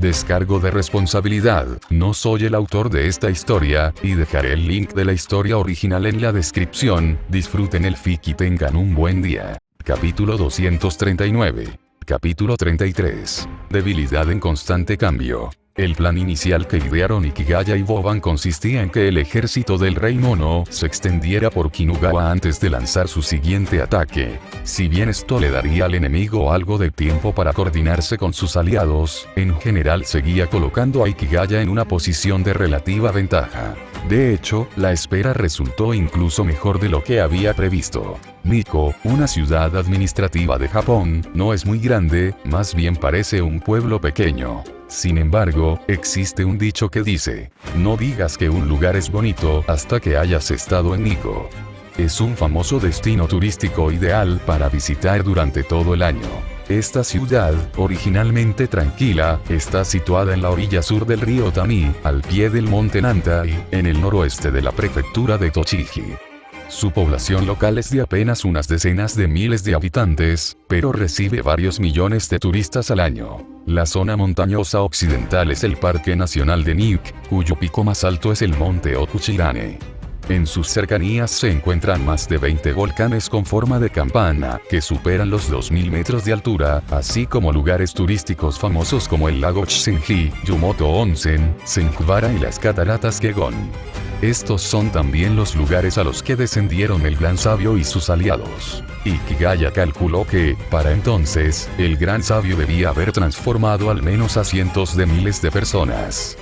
Descargo de responsabilidad, no soy el autor de esta historia, y dejaré el link de la historia original en la descripción. Disfruten el fic y tengan un buen día. Capítulo 239. Capítulo 33. Debilidad en constante cambio. El plan inicial que idearon Ikigaya y Boban consistía en que el ejército del Rey Mono se extendiera por Kinugawa antes de lanzar su siguiente ataque. Si bien esto le daría al enemigo algo de tiempo para coordinarse con sus aliados, en general seguía colocando a Ikigaya en una posición de relativa ventaja. De hecho, la espera resultó incluso mejor de lo que había previsto. Nikko, una ciudad administrativa de Japón, no es muy grande, más bien parece un pueblo pequeño. Sin embargo, existe un dicho que dice, no digas que un lugar es bonito hasta que hayas estado en Nikko. Es un famoso destino turístico ideal para visitar durante todo el año. Esta ciudad, originalmente tranquila, está situada en la orilla sur del río Tami, al pie del monte Nantai, en el noroeste de la prefectura de Tochigi. Su población local es de apenas unas decenas de miles de habitantes, pero recibe varios millones de turistas al año. La zona montañosa occidental es el Parque Nacional de Niuk, cuyo pico más alto es el monte Okuchirane. En sus cercanías se encuentran más de 20 volcanes con forma de campana, que superan los 2000 metros de altura, así como lugares turísticos famosos como el lago Chsenji, Yumoto Onsen, Senjubara y las cataratas Kegon. Estos son también los lugares a los que descendieron el Gran Sabio y sus aliados. Ikigaya calculó que, para entonces, el Gran Sabio debía haber transformado al menos a cientos de miles de personas.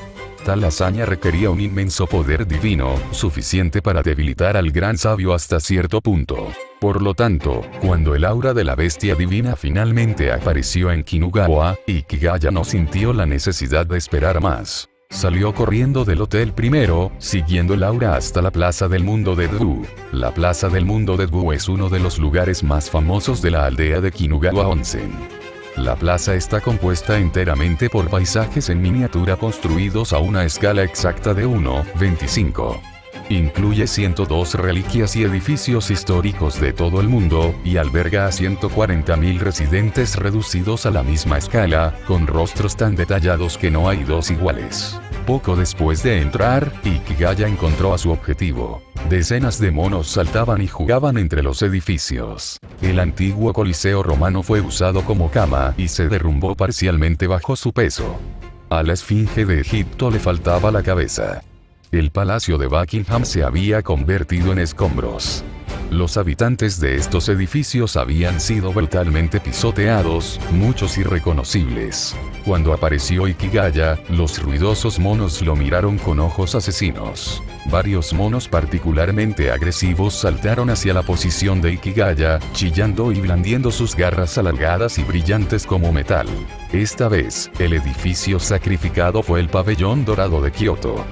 Tal hazaña requería un inmenso poder divino, suficiente para debilitar al Gran Sabio hasta cierto punto. Por lo tanto, cuando el aura de la bestia divina finalmente apareció en Kinugawa, Ikigaya no sintió la necesidad de esperar más. Salió corriendo del hotel primero, siguiendo el aura hasta la Plaza del Mundo de Dbu. La Plaza del Mundo de Dbu es uno de los lugares más famosos de la aldea de Kinugawa Onsen. La plaza está compuesta enteramente por paisajes en miniatura construidos a una escala exacta de 1:25. Incluye 102 reliquias y edificios históricos de todo el mundo, y alberga a 140.000 residentes reducidos a la misma escala, con rostros tan detallados que no hay dos iguales. Poco después de entrar, Ikigaya encontró a su objetivo. Decenas de monos saltaban y jugaban entre los edificios. El antiguo Coliseo romano fue usado como cama y se derrumbó parcialmente bajo su peso. A la Esfinge de Egipto le faltaba la cabeza. El palacio de Buckingham se había convertido en escombros. Los habitantes de estos edificios habían sido brutalmente pisoteados, muchos irreconocibles. Cuando apareció Ikigaya, los ruidosos monos lo miraron con ojos asesinos. Varios monos particularmente agresivos saltaron hacia la posición de Ikigaya, chillando y blandiendo sus garras alargadas y brillantes como metal. Esta vez, el edificio sacrificado fue el pabellón dorado de Kioto.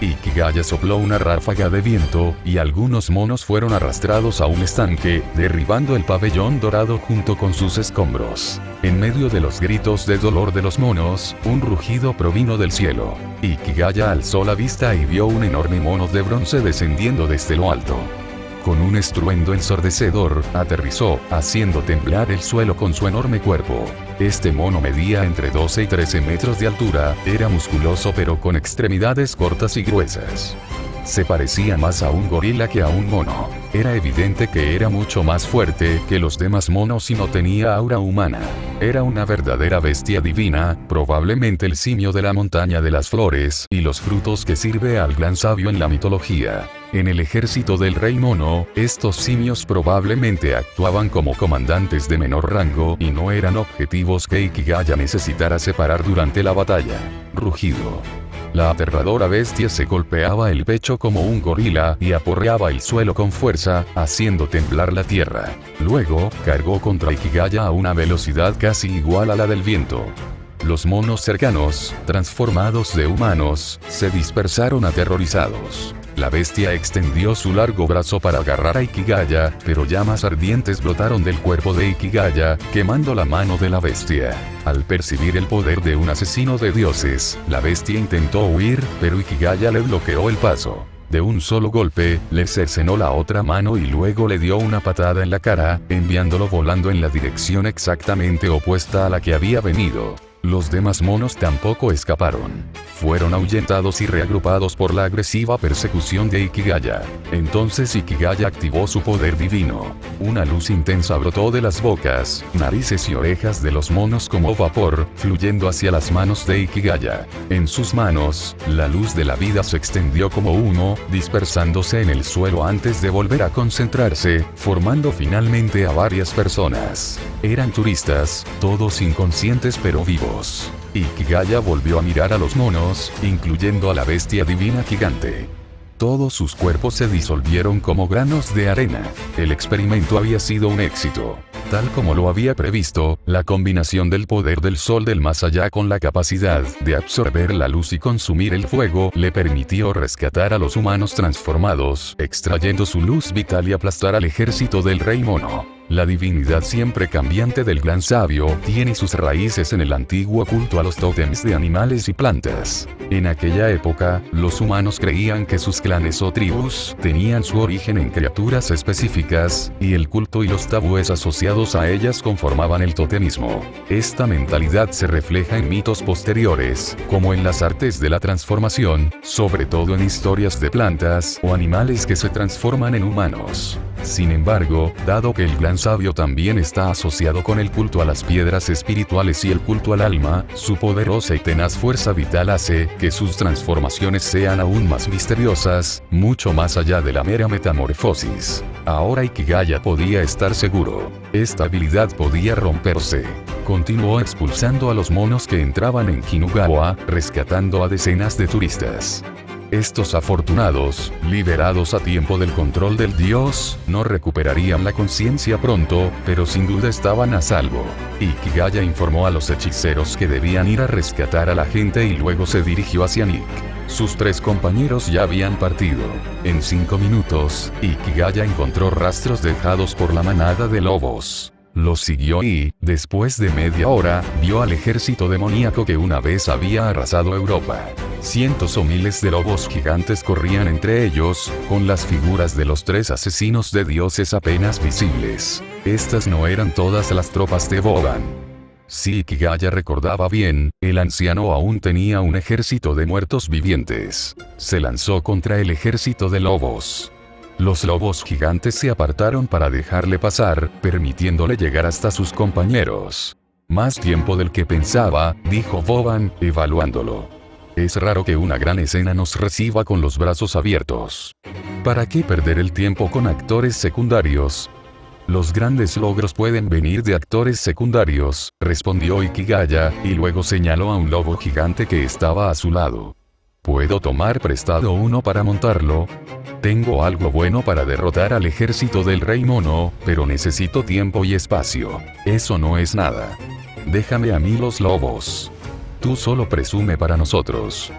Ikigaya sopló una ráfaga de viento, y algunos monos fueron arrastrados a un estanque, derribando el pabellón dorado junto con sus escombros. En medio de los gritos de dolor de los monos, un rugido provino del cielo. Ikigaya alzó la vista y vio un enorme mono de bronce descendiendo desde lo alto. Con un estruendo ensordecedor, aterrizó, haciendo temblar el suelo con su enorme cuerpo. Este mono medía entre 12 y 13 metros de altura, era musculoso pero con extremidades cortas y gruesas. Se parecía más a un gorila que a un mono. Era evidente que era mucho más fuerte que los demás monos y no tenía aura humana. Era una verdadera bestia divina, probablemente el simio de la montaña de las flores y los frutos que sirve al Gran Sabio en la mitología. En el ejército del Rey Mono, estos simios probablemente actuaban como comandantes de menor rango y no eran objetivos que Ikigaya necesitara separar durante la batalla. Rugido. La aterradora bestia se golpeaba el pecho como un gorila y aporreaba el suelo con fuerza, haciendo temblar la tierra. Luego, cargó contra Ikigaya a una velocidad casi igual a la del viento. Los monos cercanos, transformados de humanos, se dispersaron aterrorizados. La bestia extendió su largo brazo para agarrar a Ikigaya, pero llamas ardientes brotaron del cuerpo de Ikigaya, quemando la mano de la bestia. Al percibir el poder de un asesino de dioses, la bestia intentó huir, pero Ikigaya le bloqueó el paso. De un solo golpe, le cercenó la otra mano y luego le dio una patada en la cara, enviándolo volando en la dirección exactamente opuesta a la que había venido. Los demás monos tampoco escaparon. Fueron ahuyentados y reagrupados por la agresiva persecución de Ikigaya. Entonces Ikigaya activó su poder divino. Una luz intensa brotó de las bocas, narices y orejas de los monos como vapor, fluyendo hacia las manos de Ikigaya. En sus manos, la luz de la vida se extendió como humo, dispersándose en el suelo antes de volver a concentrarse, formando finalmente a varias personas. Eran turistas, todos inconscientes pero vivos. Ikigaya volvió a mirar a los monos, incluyendo a la bestia divina gigante. Todos sus cuerpos se disolvieron como granos de arena. El experimento había sido un éxito. Tal como lo había previsto, la combinación del poder del sol del más allá con la capacidad de absorber la luz y consumir el fuego le permitió rescatar a los humanos transformados, extrayendo su luz vital y aplastar al ejército del rey mono. La divinidad siempre cambiante del gran sabio tiene sus raíces en el antiguo culto a los tótems de animales y plantas. En aquella época, los humanos creían que sus clanes o tribus tenían su origen en criaturas específicas, y el culto y los tabúes asociados a ellas conformaban el totemismo. Esta mentalidad se refleja en mitos posteriores, como en las artes de la transformación, sobre todo en historias de plantas o animales que se transforman en humanos. Sin embargo, dado que el gran sabio también está asociado con el culto a las piedras espirituales y el culto al alma, su poderosa y tenaz fuerza vital hace que sus transformaciones sean aún más misteriosas, mucho más allá de la mera metamorfosis. Ahora Ikigaya podía estar seguro. Esta habilidad podía romperse. Continuó expulsando a los monos que entraban en Kinugawa, rescatando a decenas de turistas. Estos afortunados, liberados a tiempo del control del dios, no recuperarían la conciencia pronto, pero sin duda estaban a salvo. Ikigaya informó a los hechiceros que debían ir a rescatar a la gente y luego se dirigió hacia Nick. Sus 3 compañeros ya habían partido. En 5 minutos, Ikigaya encontró rastros dejados por la manada de lobos. Los siguió y, después de media hora, vio al ejército demoníaco que una vez había arrasado Europa. Cientos o miles de lobos gigantes corrían entre ellos, con las figuras de los 3 asesinos de dioses apenas visibles. Estas no eran todas las tropas de Boban. Si Ikigaya recordaba bien, el anciano aún tenía un ejército de muertos vivientes. Se lanzó contra el ejército de lobos. Los lobos gigantes se apartaron para dejarle pasar, permitiéndole llegar hasta sus compañeros. Más tiempo del que pensaba, dijo Boban, evaluándolo. Es raro que una gran escena nos reciba con los brazos abiertos. ¿Para qué perder el tiempo con actores secundarios? Los grandes logros pueden venir de actores secundarios, respondió Ikigaya, y luego señaló a un lobo gigante que estaba a su lado. ¿Puedo tomar prestado uno para montarlo? Tengo algo bueno para derrotar al ejército del rey mono, pero necesito tiempo y espacio. Eso no es nada. Déjame a mí los lobos. Tú solo presume para nosotros.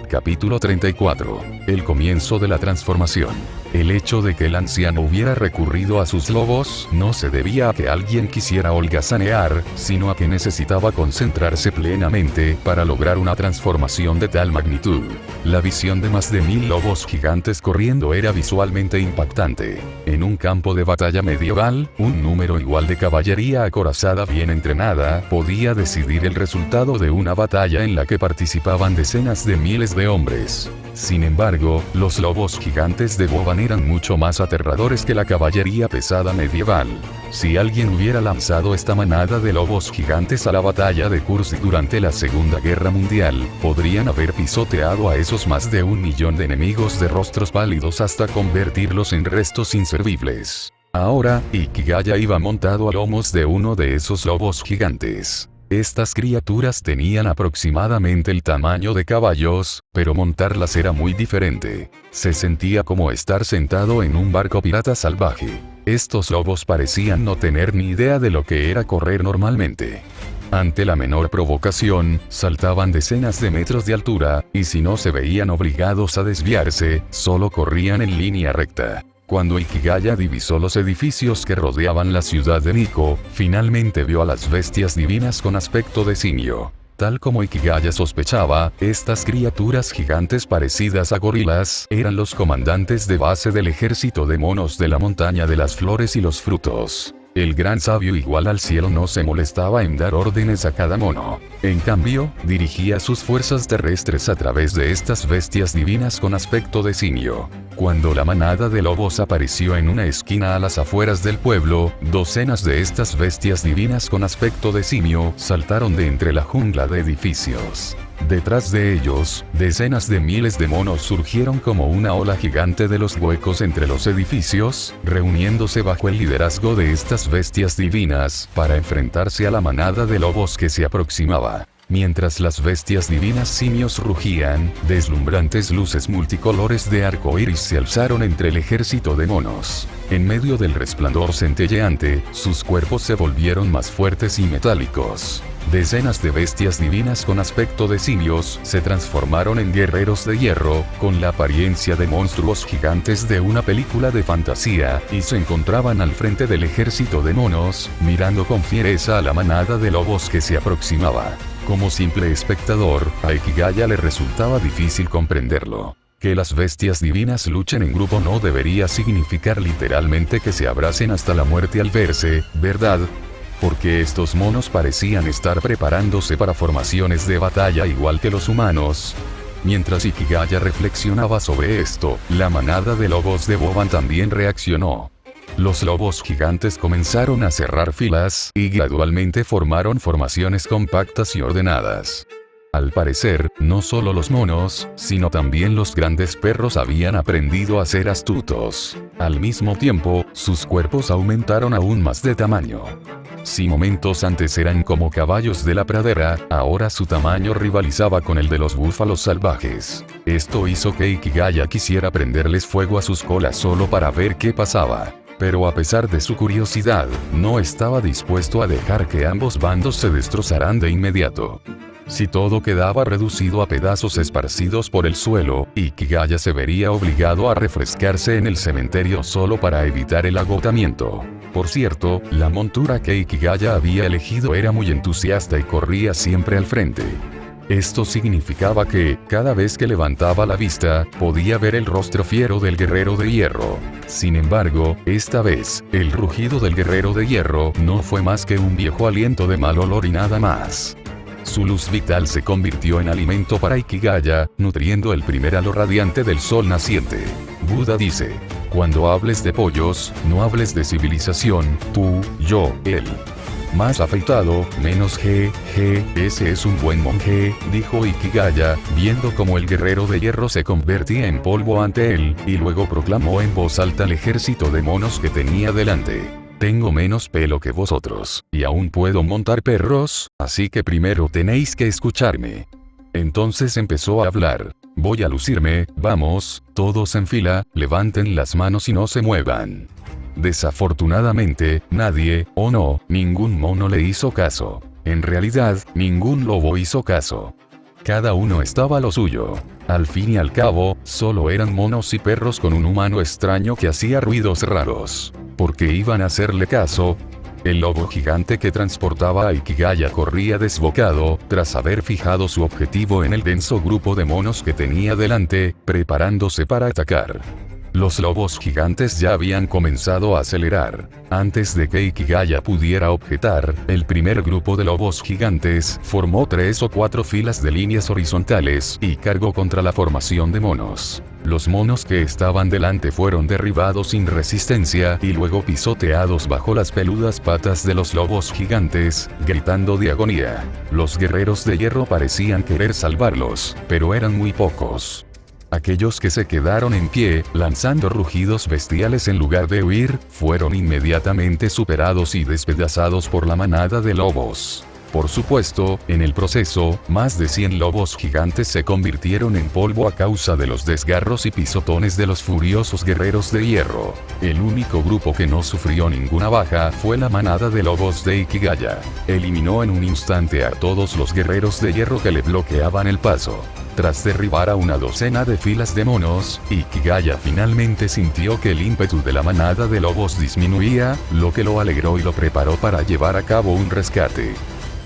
Capítulo 34. El comienzo de la transformación. El hecho de que el anciano hubiera recurrido a sus lobos no se debía a que alguien quisiera holgazanear, sino a que necesitaba concentrarse plenamente para lograr una transformación de tal magnitud. La visión de más de 1000 lobos gigantes corriendo era visualmente impactante. En un campo de batalla medieval, un número igual de caballería acorazada bien entrenada podía decidir el resultado de una batalla en la que participaban decenas de miles de hombres. Sin embargo, los lobos gigantes de Boban eran mucho más aterradores que la caballería pesada medieval. Si alguien hubiera lanzado esta manada de lobos gigantes a la batalla de Kursk durante la Segunda Guerra Mundial, podrían haber pisoteado a esos más de 1 millón de enemigos de rostros pálidos hasta convertirlos en restos inservibles. Ahora, Ikigaya iba montado a lomos de uno de esos lobos gigantes. Estas criaturas tenían aproximadamente el tamaño de caballos, pero montarlas era muy diferente. Se sentía como estar sentado en un barco pirata salvaje. Estos lobos parecían no tener ni idea de lo que era correr normalmente. Ante la menor provocación, saltaban decenas de metros de altura, y si no se veían obligados a desviarse, solo corrían en línea recta. Cuando Ikigaya divisó los edificios que rodeaban la ciudad de Nikko, finalmente vio a las bestias divinas con aspecto de simio. Tal como Ikigaya sospechaba, estas criaturas gigantes parecidas a gorilas eran los comandantes de base del ejército de monos de la montaña de las flores y los frutos. El gran sabio igual al cielo no se molestaba en dar órdenes a cada mono. En cambio, dirigía sus fuerzas terrestres a través de estas bestias divinas con aspecto de simio. Cuando la manada de lobos apareció en una esquina a las afueras del pueblo, docenas de estas bestias divinas con aspecto de simio saltaron de entre la jungla de edificios. Detrás de ellos, decenas de miles de monos surgieron como una ola gigante de los huecos entre los edificios, reuniéndose bajo el liderazgo de estas bestias divinas, para enfrentarse a la manada de lobos que se aproximaba. Mientras las bestias divinas simios rugían, deslumbrantes luces multicolores de arco iris se alzaron entre el ejército de monos. En medio del resplandor centelleante, sus cuerpos se volvieron más fuertes y metálicos. Decenas de bestias divinas con aspecto de simios se transformaron en guerreros de hierro, con la apariencia de monstruos gigantes de una película de fantasía, y se encontraban al frente del ejército de monos, mirando con fiereza a la manada de lobos que se aproximaba. Como simple espectador, a Ikigaya le resultaba difícil comprenderlo. Que las bestias divinas luchen en grupo no debería significar literalmente que se abracen hasta la muerte al verse, ¿verdad? Porque estos monos parecían estar preparándose para formaciones de batalla igual que los humanos. Mientras Ikigaya reflexionaba sobre esto, la manada de lobos de Boban también reaccionó. Los lobos gigantes comenzaron a cerrar filas, y gradualmente formaron formaciones compactas y ordenadas. Al parecer, no solo los monos, sino también los grandes perros habían aprendido a ser astutos. Al mismo tiempo, sus cuerpos aumentaron aún más de tamaño. Si momentos antes eran como caballos de la pradera, ahora su tamaño rivalizaba con el de los búfalos salvajes. Esto hizo que Ikigaya quisiera prenderles fuego a sus colas solo para ver qué pasaba. Pero a pesar de su curiosidad, no estaba dispuesto a dejar que ambos bandos se destrozaran de inmediato. Si todo quedaba reducido a pedazos esparcidos por el suelo, Ikigaya se vería obligado a refrescarse en el cementerio solo para evitar el agotamiento. Por cierto, la montura que Ikigaya había elegido era muy entusiasta y corría siempre al frente. Esto significaba que, cada vez que levantaba la vista, podía ver el rostro fiero del guerrero de hierro. Sin embargo, esta vez, el rugido del guerrero de hierro no fue más que un viejo aliento de mal olor y nada más. Su luz vital se convirtió en alimento para Ikigaya, nutriendo el primer halo radiante del sol naciente. Buda dice: cuando hables de pollos, no hables de civilización, tú, yo, él. Más afeitado, menos ese es un buen monje, dijo Ikigaya, viendo cómo el guerrero de hierro se convertía en polvo ante él, y luego proclamó en voz alta al ejército de monos que tenía delante: tengo menos pelo que vosotros, y aún puedo montar perros, así que primero tenéis que escucharme. Entonces empezó a hablar: voy a lucirme, vamos, todos en fila, levanten las manos y no se muevan. Desafortunadamente, nadie, o no, ningún mono le hizo caso. En realidad, ningún lobo hizo caso. Cada uno estaba a lo suyo. Al fin y al cabo, solo eran monos y perros con un humano extraño que hacía ruidos raros. ¿Por qué iban a hacerle caso? El lobo gigante que transportaba a Ikigaya corría desbocado, tras haber fijado su objetivo en el denso grupo de monos que tenía delante, preparándose para atacar. Los lobos gigantes ya habían comenzado a acelerar. Antes de que Ikigaya pudiera objetar, el primer grupo de lobos gigantes formó 3 o 4 filas de líneas horizontales y cargó contra la formación de monos. Los monos que estaban delante fueron derribados sin resistencia y luego pisoteados bajo las peludas patas de los lobos gigantes, gritando de agonía. Los guerreros de hierro parecían querer salvarlos, pero eran muy pocos. Aquellos que se quedaron en pie, lanzando rugidos bestiales en lugar de huir, fueron inmediatamente superados y despedazados por la manada de lobos. Por supuesto, en el proceso, más de 100 lobos gigantes se convirtieron en polvo a causa de los desgarros y pisotones de los furiosos guerreros de hierro. El único grupo que no sufrió ninguna baja fue la manada de lobos de Ikigaya. Eliminó en un instante a todos los guerreros de hierro que le bloqueaban el paso. Tras derribar a una docena de filas de monos, Ikigaya finalmente sintió que el ímpetu de la manada de lobos disminuía, lo que lo alegró y lo preparó para llevar a cabo un rescate.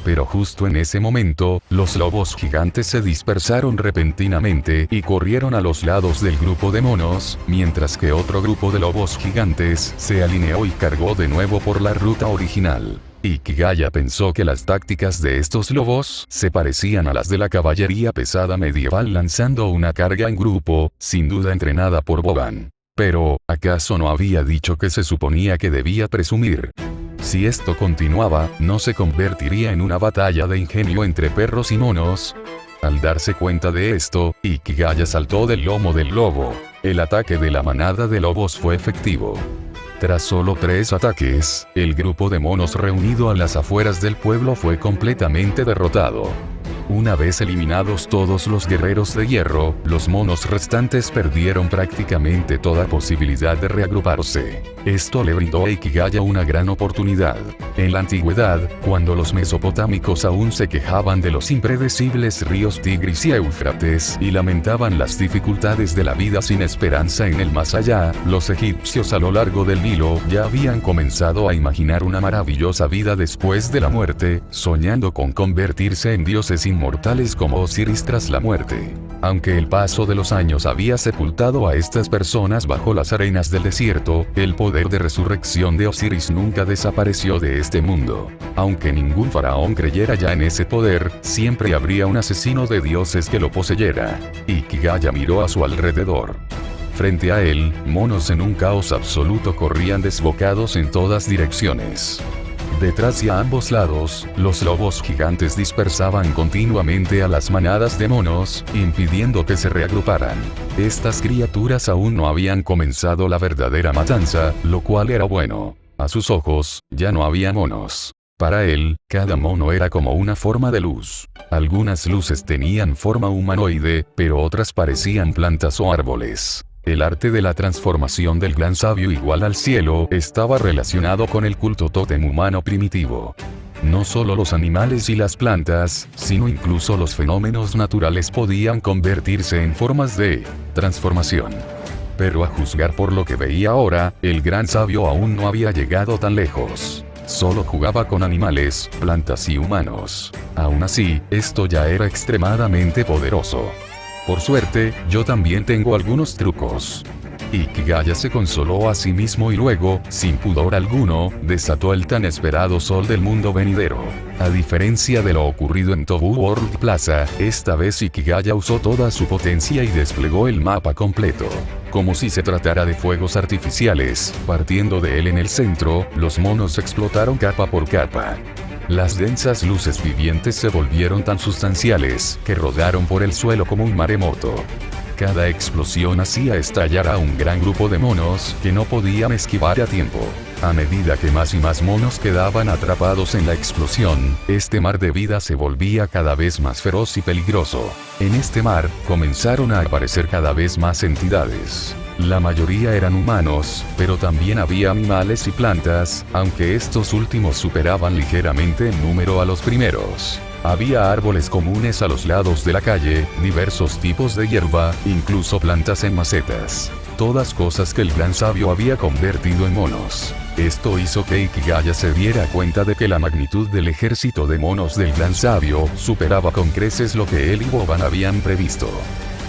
Pero justo en ese momento, los lobos gigantes se dispersaron repentinamente y corrieron a los lados del grupo de monos, mientras que otro grupo de lobos gigantes se alineó y cargó de nuevo por la ruta original. Ikigaya pensó que las tácticas de estos lobos se parecían a las de la caballería pesada medieval lanzando una carga en grupo, sin duda entrenada por Boban. Pero, ¿acaso no había dicho que se suponía que debía presumir? Si esto continuaba, ¿no se convertiría en una batalla de ingenio entre perros y monos? Al darse cuenta de esto, Ikigaya saltó del lomo del lobo. El ataque de la manada de lobos fue efectivo. Tras solo 3 ataques, el grupo de monos reunido a las afueras del pueblo fue completamente derrotado. Una vez eliminados todos los guerreros de hierro, los monos restantes perdieron prácticamente toda posibilidad de reagruparse. Esto le brindó a Ikigaya una gran oportunidad. En la antigüedad, cuando los mesopotámicos aún se quejaban de los impredecibles ríos Tigris y Éufrates y lamentaban las dificultades de la vida sin esperanza en el más allá, los egipcios a lo largo del Nilo ya habían comenzado a imaginar una maravillosa vida después de la muerte, soñando con convertirse en dioses inmortales como Osiris tras la muerte. Aunque el paso de los años había sepultado a estas personas bajo las arenas del desierto, el poder de resurrección de Osiris nunca desapareció de este mundo. Aunque ningún faraón creyera ya en ese poder, siempre habría un asesino de dioses que lo poseyera. Ikigaya miró a su alrededor. Frente a él, monos en un caos absoluto corrían desbocados en todas direcciones. Detrás y a ambos lados, los lobos gigantes dispersaban continuamente a las manadas de monos, impidiendo que se reagruparan. Estas criaturas aún no habían comenzado la verdadera matanza, lo cual era bueno. A sus ojos, ya no había monos. Para él, cada mono era como una forma de luz. Algunas luces tenían forma humanoide, pero otras parecían plantas o árboles. El arte de la transformación del gran sabio igual al cielo estaba relacionado con el culto tótem humano primitivo. No solo los animales y las plantas, sino incluso los fenómenos naturales podían convertirse en formas de transformación. Pero a juzgar por lo que veía ahora, el gran sabio aún no había llegado tan lejos. Solo jugaba con animales, plantas y humanos. Aún así, esto ya era extremadamente poderoso. Por suerte, yo también tengo algunos trucos. Ikigaya se consoló a sí mismo y luego, sin pudor alguno, desató el tan esperado sol del mundo venidero. A diferencia de lo ocurrido en Tobu World Plaza, esta vez Ikigaya usó toda su potencia y desplegó el mapa completo. Como si se tratara de fuegos artificiales, partiendo de él en el centro, los monos explotaron capa por capa. Las densas luces vivientes se volvieron tan sustanciales, que rodaron por el suelo como un maremoto. Cada explosión hacía estallar a un gran grupo de monos, que no podían esquivar a tiempo. A medida que más y más monos quedaban atrapados en la explosión, este mar de vida se volvía cada vez más feroz y peligroso. En este mar, comenzaron a aparecer cada vez más entidades. La mayoría eran humanos, pero también había animales y plantas, aunque estos últimos superaban ligeramente en número a los primeros. Había árboles comunes a los lados de la calle, diversos tipos de hierba, incluso plantas en macetas. Todas cosas que el gran sabio había convertido en monos. Esto hizo que Ikigaya se diera cuenta de que la magnitud del ejército de monos del gran sabio superaba con creces lo que él y Boban habían previsto.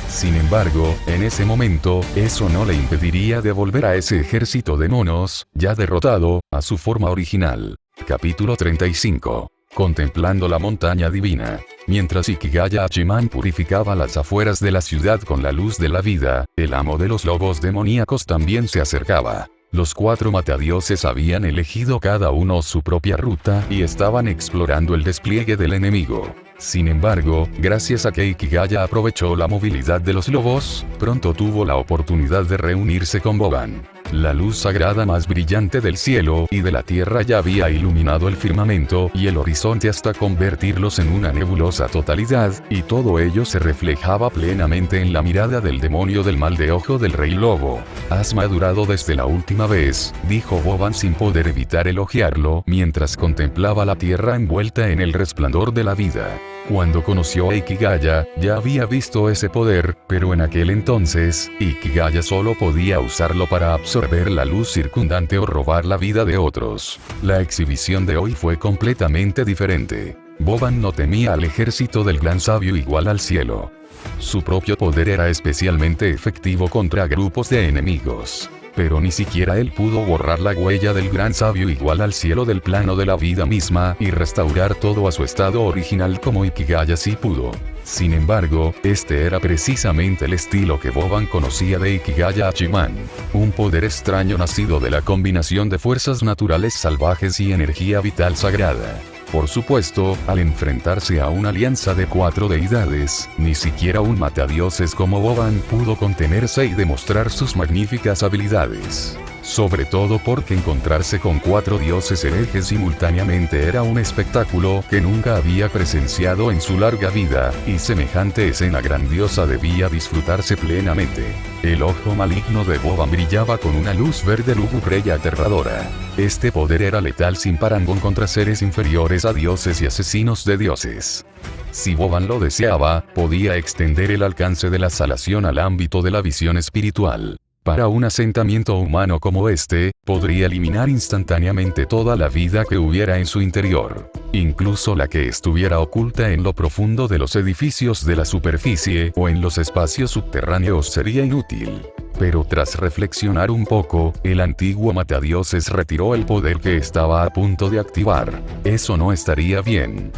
Sin embargo, en ese momento, eso no le impediría devolver a ese ejército de monos, ya derrotado, a su forma original. Capítulo 35. Contemplando la montaña divina. Mientras Ikigaya Hachiman purificaba las afueras de la ciudad con la luz de la vida, el amo de los lobos demoníacos también se acercaba. Los 4 matadioses habían elegido cada uno su propia ruta y estaban explorando el despliegue del enemigo. Sin embargo, gracias a que Ikigaya aprovechó la movilidad de los lobos, pronto tuvo la oportunidad de reunirse con Boban. La luz sagrada más brillante del cielo y de la tierra ya había iluminado el firmamento y el horizonte hasta convertirlos en una nebulosa totalidad, y todo ello se reflejaba plenamente en la mirada del demonio del mal de ojo del rey lobo. «Has madurado desde la última vez», dijo Boban sin poder evitar elogiarlo, mientras contemplaba la tierra envuelta en el resplandor de la vida. Cuando conoció a Ikigaya, ya había visto ese poder, pero en aquel entonces, Ikigaya solo podía usarlo para absorber la luz circundante o robar la vida de otros. La exhibición de hoy fue completamente diferente. Boban no temía al ejército del gran sabio igual al cielo. Su propio poder era especialmente efectivo contra grupos de enemigos. Pero ni siquiera él pudo borrar la huella del gran sabio igual al cielo del plano de la vida misma y restaurar todo a su estado original como Ikigaya sí pudo. Sin embargo, este era precisamente el estilo que Boban conocía de Ikigaya Hachiman, un poder extraño nacido de la combinación de fuerzas naturales salvajes y energía vital sagrada. Por supuesto, al enfrentarse a una alianza de 4 deidades, ni siquiera un matadioses como Boban pudo contenerse y demostrar sus magníficas habilidades. Sobre todo porque encontrarse con 4 dioses herejes simultáneamente era un espectáculo que nunca había presenciado en su larga vida, y semejante escena grandiosa debía disfrutarse plenamente. El ojo maligno de Boban brillaba con una luz verde lúgubre y aterradora. Este poder era letal sin parangón contra seres inferiores a dioses y asesinos de dioses. Si Boban lo deseaba, podía extender el alcance de la salación al ámbito de la visión espiritual. Para un asentamiento humano como este, podría eliminar instantáneamente toda la vida que hubiera en su interior. Incluso la que estuviera oculta en lo profundo de los edificios de la superficie o en los espacios subterráneos sería inútil. Pero tras reflexionar un poco, el antiguo matadioses retiró el poder que estaba a punto de activar. Eso no estaría bien.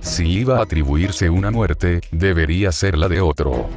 Si iba a atribuirse una muerte, debería ser la de otro.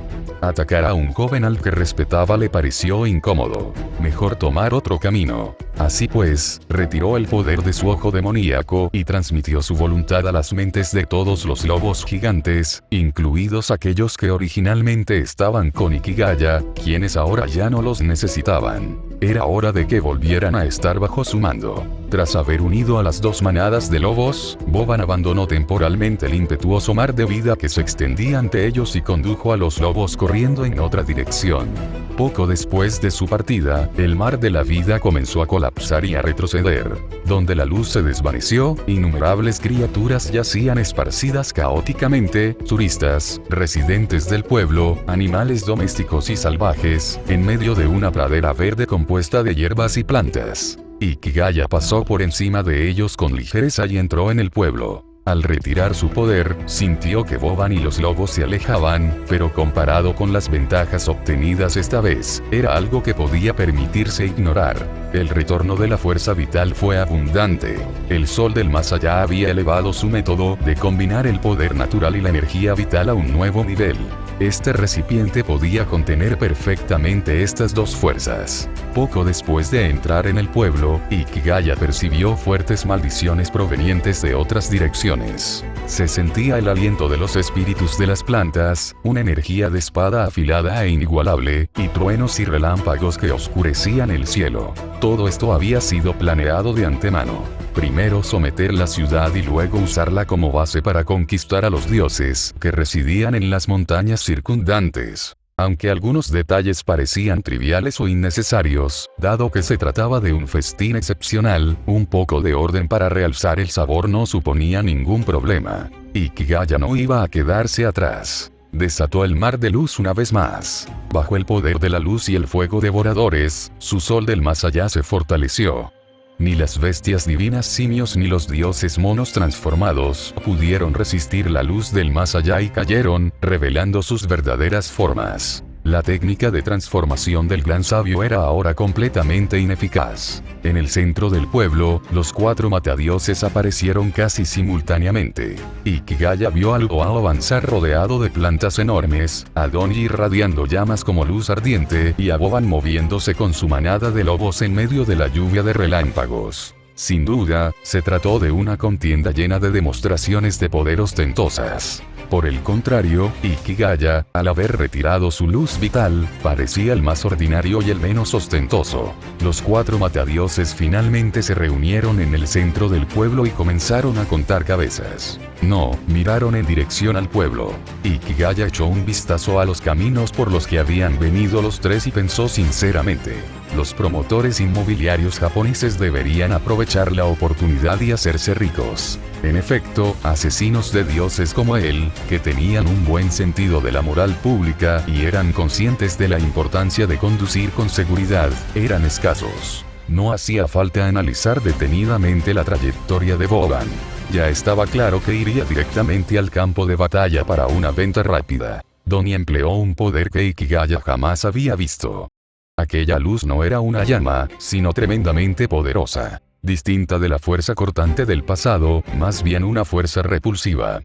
Atacar a un joven al que respetaba le pareció incómodo. Mejor tomar otro camino. Así pues, retiró el poder de su ojo demoníaco y transmitió su voluntad a las mentes de todos los lobos gigantes, incluidos aquellos que originalmente estaban con Ikigaya, quienes ahora ya no los necesitaban. Era hora de que volvieran a estar bajo su mando. Tras haber unido a las 2 manadas de lobos, Boban abandonó temporalmente el impetuoso mar de vida que se extendía ante ellos y condujo a los lobos corriendo en otra dirección. Poco después de su partida, el mar de la vida comenzó a colapsar y a retroceder. Donde la luz se desvaneció, innumerables criaturas yacían esparcidas caóticamente, turistas, residentes del pueblo, animales domésticos y salvajes, en medio de una pradera verde compuesta de hierbas y plantas. Ikigaya pasó por encima de ellos con ligereza y entró en el pueblo. Al retirar su poder, sintió que Boban y los lobos se alejaban, pero comparado con las ventajas obtenidas esta vez, era algo que podía permitirse ignorar. El retorno de la fuerza vital fue abundante. El sol del más allá había elevado su método de combinar el poder natural y la energía vital a un nuevo nivel. Este recipiente podía contener perfectamente estas 2 fuerzas. Poco después de entrar en el pueblo, Ikigaya percibió fuertes maldiciones provenientes de otras direcciones. Se sentía el aliento de los espíritus de las plantas, una energía de espada afilada e inigualable, y truenos y relámpagos que oscurecían el cielo. Todo esto había sido planeado de antemano. Primero someter la ciudad y luego usarla como base para conquistar a los dioses que residían en las montañas circundantes. Aunque algunos detalles parecían triviales o innecesarios, dado que se trataba de un festín excepcional, un poco de orden para realzar el sabor no suponía ningún problema. Ikigaya no iba a quedarse atrás. Desató el mar de luz una vez más. Bajo el poder de la luz y el fuego devoradores, su sol del más allá se fortaleció. Ni las bestias divinas simios ni los dioses monos transformados pudieron resistir la luz del más allá y cayeron, revelando sus verdaderas formas. La técnica de transformación del gran sabio era ahora completamente ineficaz. En el centro del pueblo, los 4 matadioses aparecieron casi simultáneamente. Ikigaya vio al Boao avanzar rodeado de plantas enormes, a Donji irradiando llamas como luz ardiente y a Boban moviéndose con su manada de lobos en medio de la lluvia de relámpagos. Sin duda, se trató de una contienda llena de demostraciones de poder ostentosas. Por el contrario, Ikigaya, al haber retirado su luz vital, parecía el más ordinario y el menos ostentoso. Los 4 matadioses finalmente se reunieron en el centro del pueblo y comenzaron a contar cabezas. No, miraron en dirección al pueblo. Ikigaya echó un vistazo a los caminos por los que habían venido los 3 y pensó sinceramente: los promotores inmobiliarios japoneses deberían aprovechar la oportunidad y hacerse ricos. En efecto, asesinos de dioses como él, que tenían un buen sentido de la moral pública y eran conscientes de la importancia de conducir con seguridad, eran escasos. No hacía falta analizar detenidamente la trayectoria de Boban. Ya estaba claro que iría directamente al campo de batalla para una venta rápida. Doni empleó un poder que Ikigaya jamás había visto. Aquella luz no era una llama, sino tremendamente poderosa. Distinta de la fuerza cortante del pasado, más bien una fuerza repulsiva.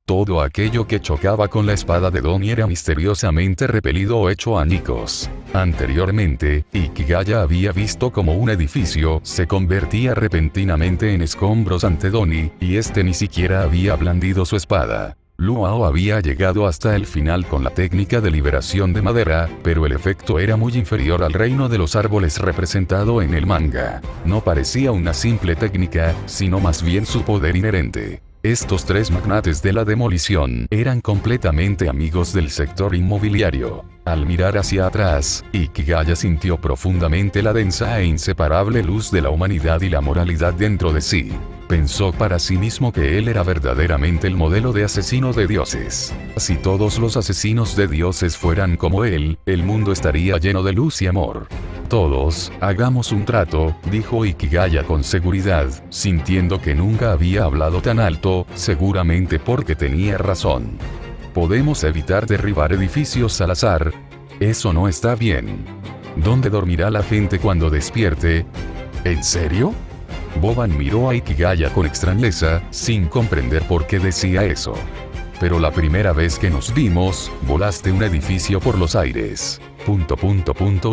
Todo aquello que chocaba con la espada de Doni era misteriosamente repelido o hecho añicos. Anteriormente, Ikigaya había visto como un edificio se convertía repentinamente en escombros ante Doni, y este ni siquiera había blandido su espada. Luao había llegado hasta el final con la técnica de liberación de madera, pero el efecto era muy inferior al reino de los árboles representado en el manga. No parecía una simple técnica, sino más bien su poder inherente. Estos tres magnates de la demolición eran completamente amigos del sector inmobiliario. Al mirar hacia atrás, Ikigaya sintió profundamente la densa e inseparable luz de la humanidad y la moralidad dentro de sí. Pensó para sí mismo que él era verdaderamente el modelo de asesino de dioses. Si todos los asesinos de dioses fueran como él, el mundo estaría lleno de luz y amor. Todos, hagamos un trato, dijo Ikigaya con seguridad, sintiendo que nunca había hablado tan alto, seguramente porque tenía razón. Podemos evitar derribar edificios al azar. Eso no está bien. ¿Dónde dormirá la gente cuando despierte? ¿En serio? Boban miró a Ikigaya con extrañeza, sin comprender por qué decía eso. Pero la primera vez que nos vimos, volaste un edificio por los aires.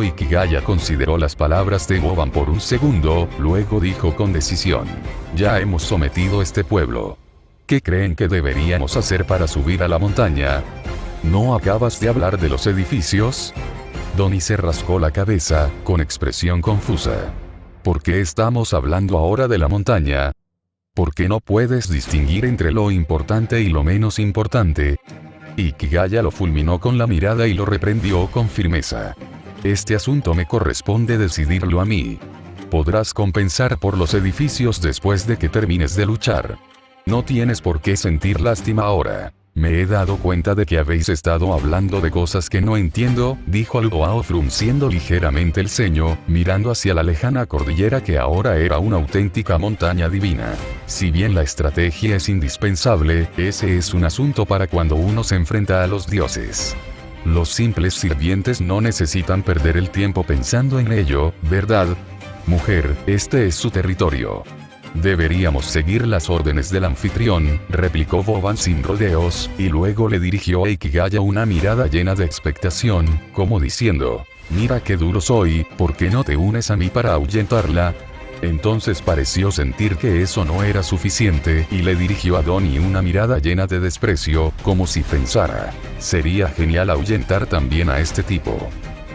Ikigaya consideró las palabras de Boban por un segundo, luego dijo con decisión. Ya hemos sometido este pueblo. ¿Qué creen que deberíamos hacer para subir a la montaña? ¿No acabas de hablar de los edificios? Doni se rascó la cabeza, con expresión confusa. ¿Por qué estamos hablando ahora de la montaña? ¿Por qué no puedes distinguir entre lo importante y lo menos importante? Ikigaya lo fulminó con la mirada y lo reprendió con firmeza. Este asunto me corresponde decidirlo a mí. Podrás compensar por los edificios después de que termines de luchar. No tienes por qué sentir lástima ahora. Me he dado cuenta de que habéis estado hablando de cosas que no entiendo, dijo Luao frunciendo ligeramente el ceño, mirando hacia la lejana cordillera que ahora era una auténtica montaña divina. Si bien la estrategia es indispensable, ese es un asunto para cuando uno se enfrenta a los dioses. Los simples sirvientes no necesitan perder el tiempo pensando en ello, ¿verdad? Mujer, este es su territorio. Deberíamos seguir las órdenes del anfitrión, replicó Boban sin rodeos, y luego le dirigió a Ikigaya una mirada llena de expectación, como diciendo, mira qué duro soy, ¿por qué no te unes a mí para ahuyentarla? Entonces pareció sentir que eso no era suficiente, y le dirigió a Doni una mirada llena de desprecio, como si pensara, sería genial ahuyentar también a este tipo.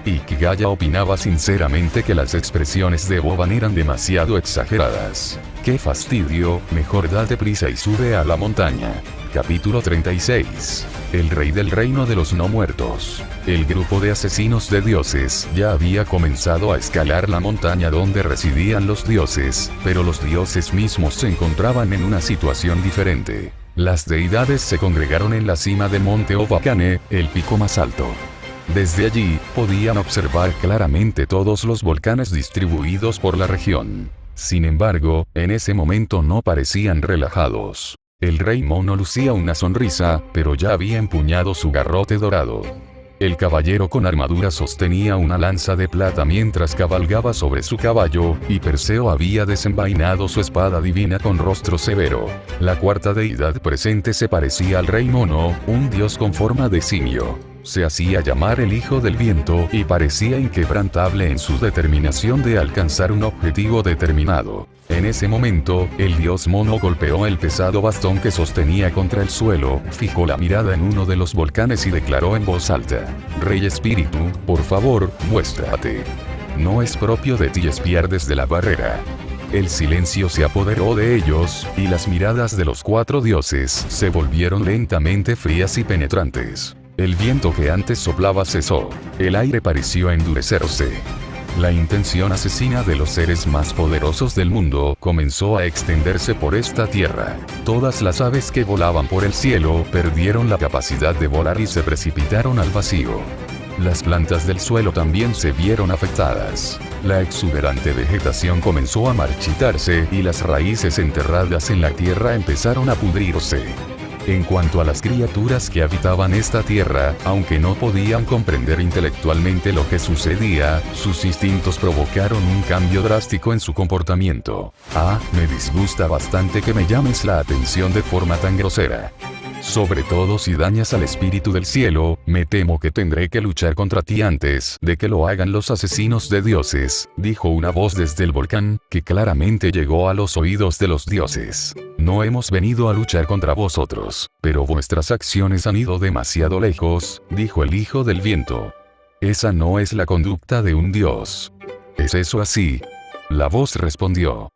Ikigaya opinaba sinceramente que las expresiones de Boban eran demasiado exageradas. ¡Qué fastidio! Mejor date prisa y sube a la montaña. Capítulo 36. El rey del reino de los no muertos. El grupo de asesinos de dioses ya había comenzado a escalar la montaña donde residían los dioses, pero los dioses mismos se encontraban en una situación diferente. Las deidades se congregaron en la cima de Monte Obakane, el pico más alto. Desde allí, podían observar claramente todos los volcanes distribuidos por la región. Sin embargo, en ese momento no parecían relajados. El rey mono lucía una sonrisa, pero ya había empuñado su garrote dorado. El caballero con armadura sostenía una lanza de plata mientras cabalgaba sobre su caballo, y Perseo había desenvainado su espada divina con rostro severo. La cuarta deidad presente se parecía al rey mono, un dios con forma de simio. Se hacía llamar el Hijo del Viento y parecía inquebrantable en su determinación de alcanzar un objetivo determinado. En ese momento, el dios mono golpeó el pesado bastón que sostenía contra el suelo, fijó la mirada en uno de los volcanes y declaró en voz alta: Rey Espíritu, por favor, muéstrate. No es propio de ti espiar desde la barrera. El silencio se apoderó de ellos, y las miradas de los cuatro dioses se volvieron lentamente frías y penetrantes. El viento que antes soplaba cesó. El aire pareció endurecerse. La intención asesina de los seres más poderosos del mundo comenzó a extenderse por esta tierra. Todas las aves que volaban por el cielo perdieron la capacidad de volar y se precipitaron al vacío. Las plantas del suelo también se vieron afectadas. La exuberante vegetación comenzó a marchitarse y las raíces enterradas en la tierra empezaron a pudrirse. En cuanto a las criaturas que habitaban esta tierra, aunque no podían comprender intelectualmente lo que sucedía, sus instintos provocaron un cambio drástico en su comportamiento. Me disgusta bastante que me llames la atención de forma tan grosera. Sobre todo si dañas al espíritu del cielo, me temo que tendré que luchar contra ti antes de que lo hagan los asesinos de dioses, dijo una voz desde el volcán, que claramente llegó a los oídos de los dioses. No hemos venido a luchar contra vosotros, pero vuestras acciones han ido demasiado lejos, dijo el hijo del viento. Esa no es la conducta de un dios. ¿Es eso así? La voz respondió.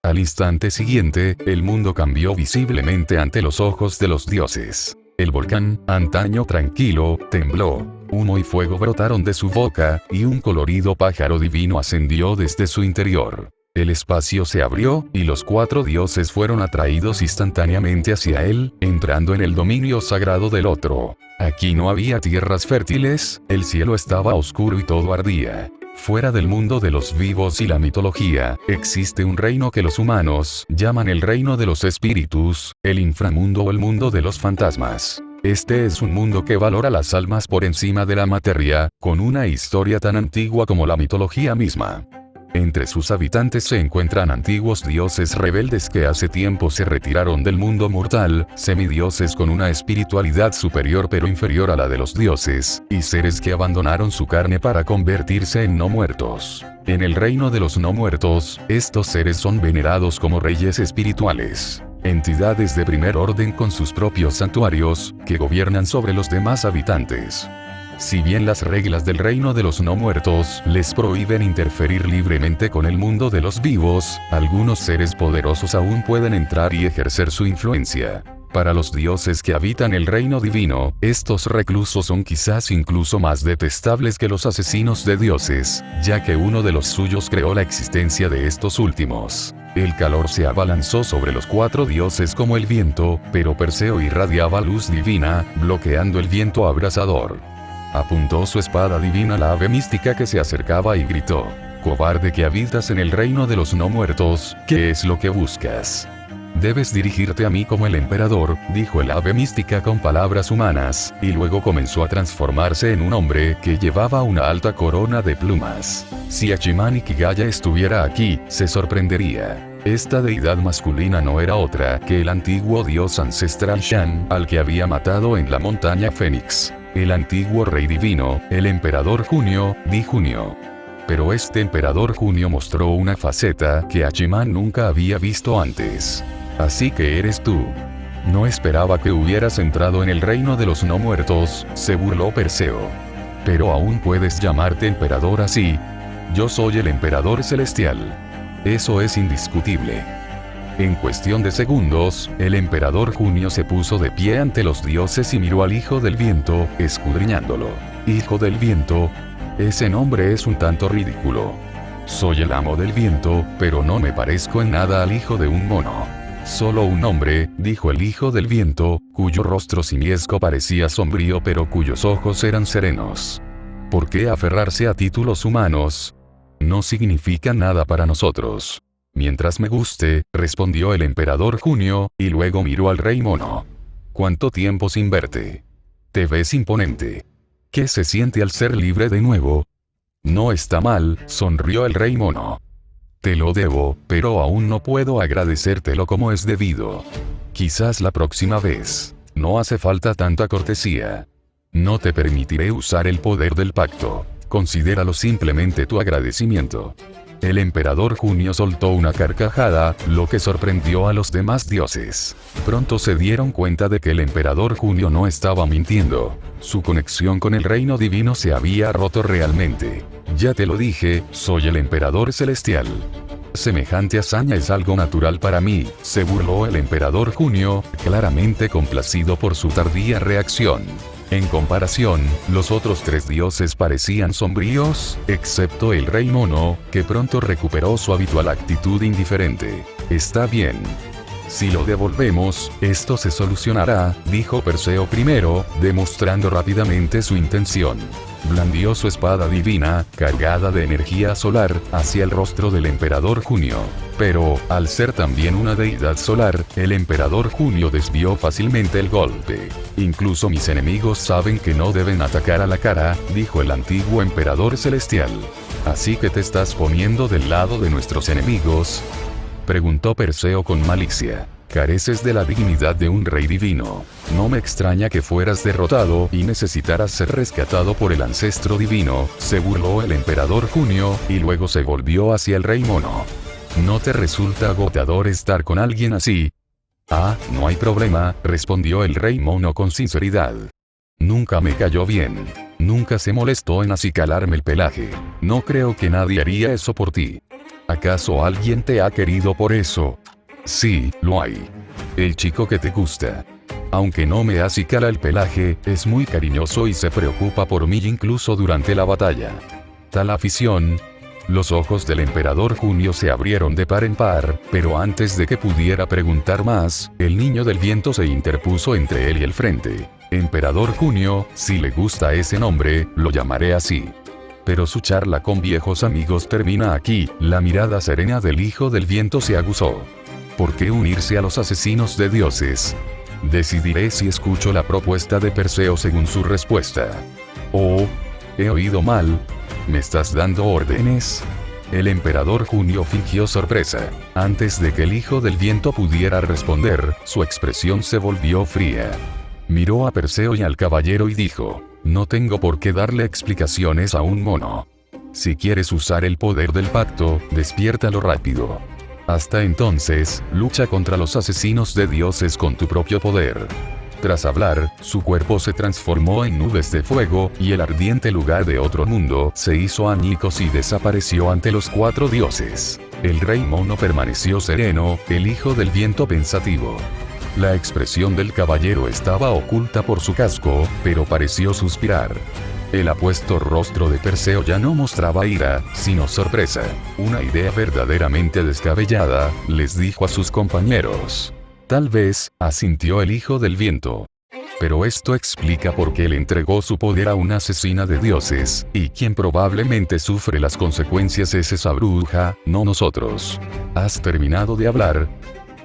Al instante siguiente, el mundo cambió visiblemente ante los ojos de los dioses. El volcán, antaño tranquilo, tembló. Humo y fuego brotaron de su boca, y un colorido pájaro divino ascendió desde su interior. El espacio se abrió, y los 4 dioses fueron atraídos instantáneamente hacia él, entrando en el dominio sagrado del otro. Aquí no había tierras fértiles, el cielo estaba oscuro y todo ardía. Fuera del mundo de los vivos y la mitología, existe un reino que los humanos llaman el reino de los espíritus, el inframundo o el mundo de los fantasmas. Este es un mundo que valora las almas por encima de la materia, con una historia tan antigua como la mitología misma. Entre sus habitantes se encuentran antiguos dioses rebeldes que hace tiempo se retiraron del mundo mortal, semidioses con una espiritualidad superior pero inferior a la de los dioses, y seres que abandonaron su carne para convertirse en no muertos. En el reino de los no muertos, estos seres son venerados como reyes espirituales. Entidades de primer orden con sus propios santuarios, que gobiernan sobre los demás habitantes. Si bien las reglas del reino de los no muertos les prohíben interferir libremente con el mundo de los vivos, algunos seres poderosos aún pueden entrar y ejercer su influencia. Para los dioses que habitan el reino divino, estos reclusos son quizás incluso más detestables que los asesinos de dioses, ya que uno de los suyos creó la existencia de estos últimos. El calor se abalanzó sobre los 4 dioses como el viento, pero Perseo irradiaba luz divina, bloqueando el viento abrasador. Apuntó su espada divina a la ave mística que se acercaba y gritó: «Cobarde que habitas en el reino de los no muertos, ¿qué es lo que buscas?» «Debes dirigirte a mí como el emperador», dijo el ave mística con palabras humanas, y luego comenzó a transformarse en un hombre que llevaba una alta corona de plumas. Si Hachiman Ikigaya estuviera aquí, se sorprendería. Esta deidad masculina no era otra que el antiguo dios ancestral Shan, al que había matado en la montaña Fénix. El antiguo rey divino, el emperador Junio, di Junio. Pero este emperador Junio mostró una faceta que Hachiman nunca había visto antes. Así que eres tú. No esperaba que hubieras entrado en el reino de los no muertos, se burló Perseo. Pero aún puedes llamarte emperador así. Yo soy el emperador celestial. Eso es indiscutible. En cuestión de segundos, el emperador Junio se puso de pie ante los dioses y miró al hijo del viento, escudriñándolo. Hijo del viento. Ese nombre es un tanto ridículo. Soy el amo del viento, pero no me parezco en nada al hijo de un mono. Solo un hombre, dijo el hijo del viento, cuyo rostro simiesco parecía sombrío pero cuyos ojos eran serenos. ¿Por qué aferrarse a títulos humanos? No significa nada para nosotros. Mientras me guste, respondió el emperador Junio, y luego miró al rey mono. ¿Cuánto tiempo sin verte? Te ves imponente. ¿Qué se siente al ser libre de nuevo? No está mal, sonrió el rey mono. Te lo debo, pero aún no puedo agradecértelo como es debido. Quizás la próxima vez. No hace falta tanta cortesía. No te permitiré usar el poder del pacto. Considéralo simplemente tu agradecimiento. El emperador Junio soltó una carcajada, lo que sorprendió a los demás dioses. Pronto se dieron cuenta de que el emperador Junio no estaba mintiendo. Su conexión con el reino divino se había roto realmente. Ya te lo dije, soy el emperador celestial. Semejante hazaña es algo natural para mí, se burló el emperador Junio, claramente complacido por su tardía reacción. En comparación, los otros 3 dioses parecían sombríos, excepto el rey mono, que pronto recuperó su habitual actitud indiferente. Está bien. Si lo devolvemos, esto se solucionará, dijo Perseo primero, demostrando rápidamente su intención. blandió su espada divina, cargada de energía solar, hacia el rostro del emperador Junio. Pero, al ser también una deidad solar, el emperador Junio desvió fácilmente el golpe. Incluso mis enemigos saben que no deben atacar a la cara, dijo el antiguo emperador celestial. ¿Así que te estás poniendo del lado de nuestros enemigos?, preguntó Perseo con malicia. Careces de la dignidad de un rey divino. No me extraña que fueras derrotado y necesitaras ser rescatado por el ancestro divino, se burló el emperador Junio, y luego se volvió hacia el rey mono. ¿No te resulta agotador estar con alguien así? Ah, no hay problema, respondió el rey mono con sinceridad. Nunca me cayó bien. Nunca se molestó en acicalarme el pelaje. No creo que nadie haría eso por ti. ¿Acaso alguien te ha querido por eso? Sí, lo hay. El chico que te gusta. Aunque no me acicala el pelaje, es muy cariñoso y se preocupa por mí incluso durante la batalla. Tal afición. Los ojos del emperador Junio se abrieron de par en par, pero antes de que pudiera preguntar más, el niño del viento se interpuso entre él y el frente. Emperador Junio, si le gusta ese nombre, lo llamaré así. Pero su charla con viejos amigos termina aquí. La mirada serena del hijo del viento se aguzó. ¿Por qué unirse a los asesinos de dioses? Decidiré si escucho la propuesta de Perseo según su respuesta. Oh, ¿he oído mal? ¿Me estás dando órdenes? El emperador Junio fingió sorpresa. Antes de que el hijo del viento pudiera responder, su expresión se volvió fría. Miró a Perseo y al caballero y dijo: no tengo por qué darle explicaciones a un mono. Si quieres usar el poder del pacto, despiértalo rápido. Hasta entonces, lucha contra los asesinos de dioses con tu propio poder. Tras hablar, su cuerpo se transformó en nubes de fuego, y el ardiente lugar de otro mundo se hizo añicos y desapareció ante los 4 dioses. El rey mono permaneció sereno, el hijo del viento pensativo. La expresión del caballero estaba oculta por su casco, pero pareció suspirar. El apuesto rostro de Perseo ya no mostraba ira, sino sorpresa. Una idea verdaderamente descabellada, les dijo a sus compañeros. Tal vez, asintió el hijo del viento. Pero esto explica por qué le entregó su poder a una asesina de dioses, y quien probablemente sufre las consecuencias es esa bruja, no nosotros. ¿Has terminado de hablar?,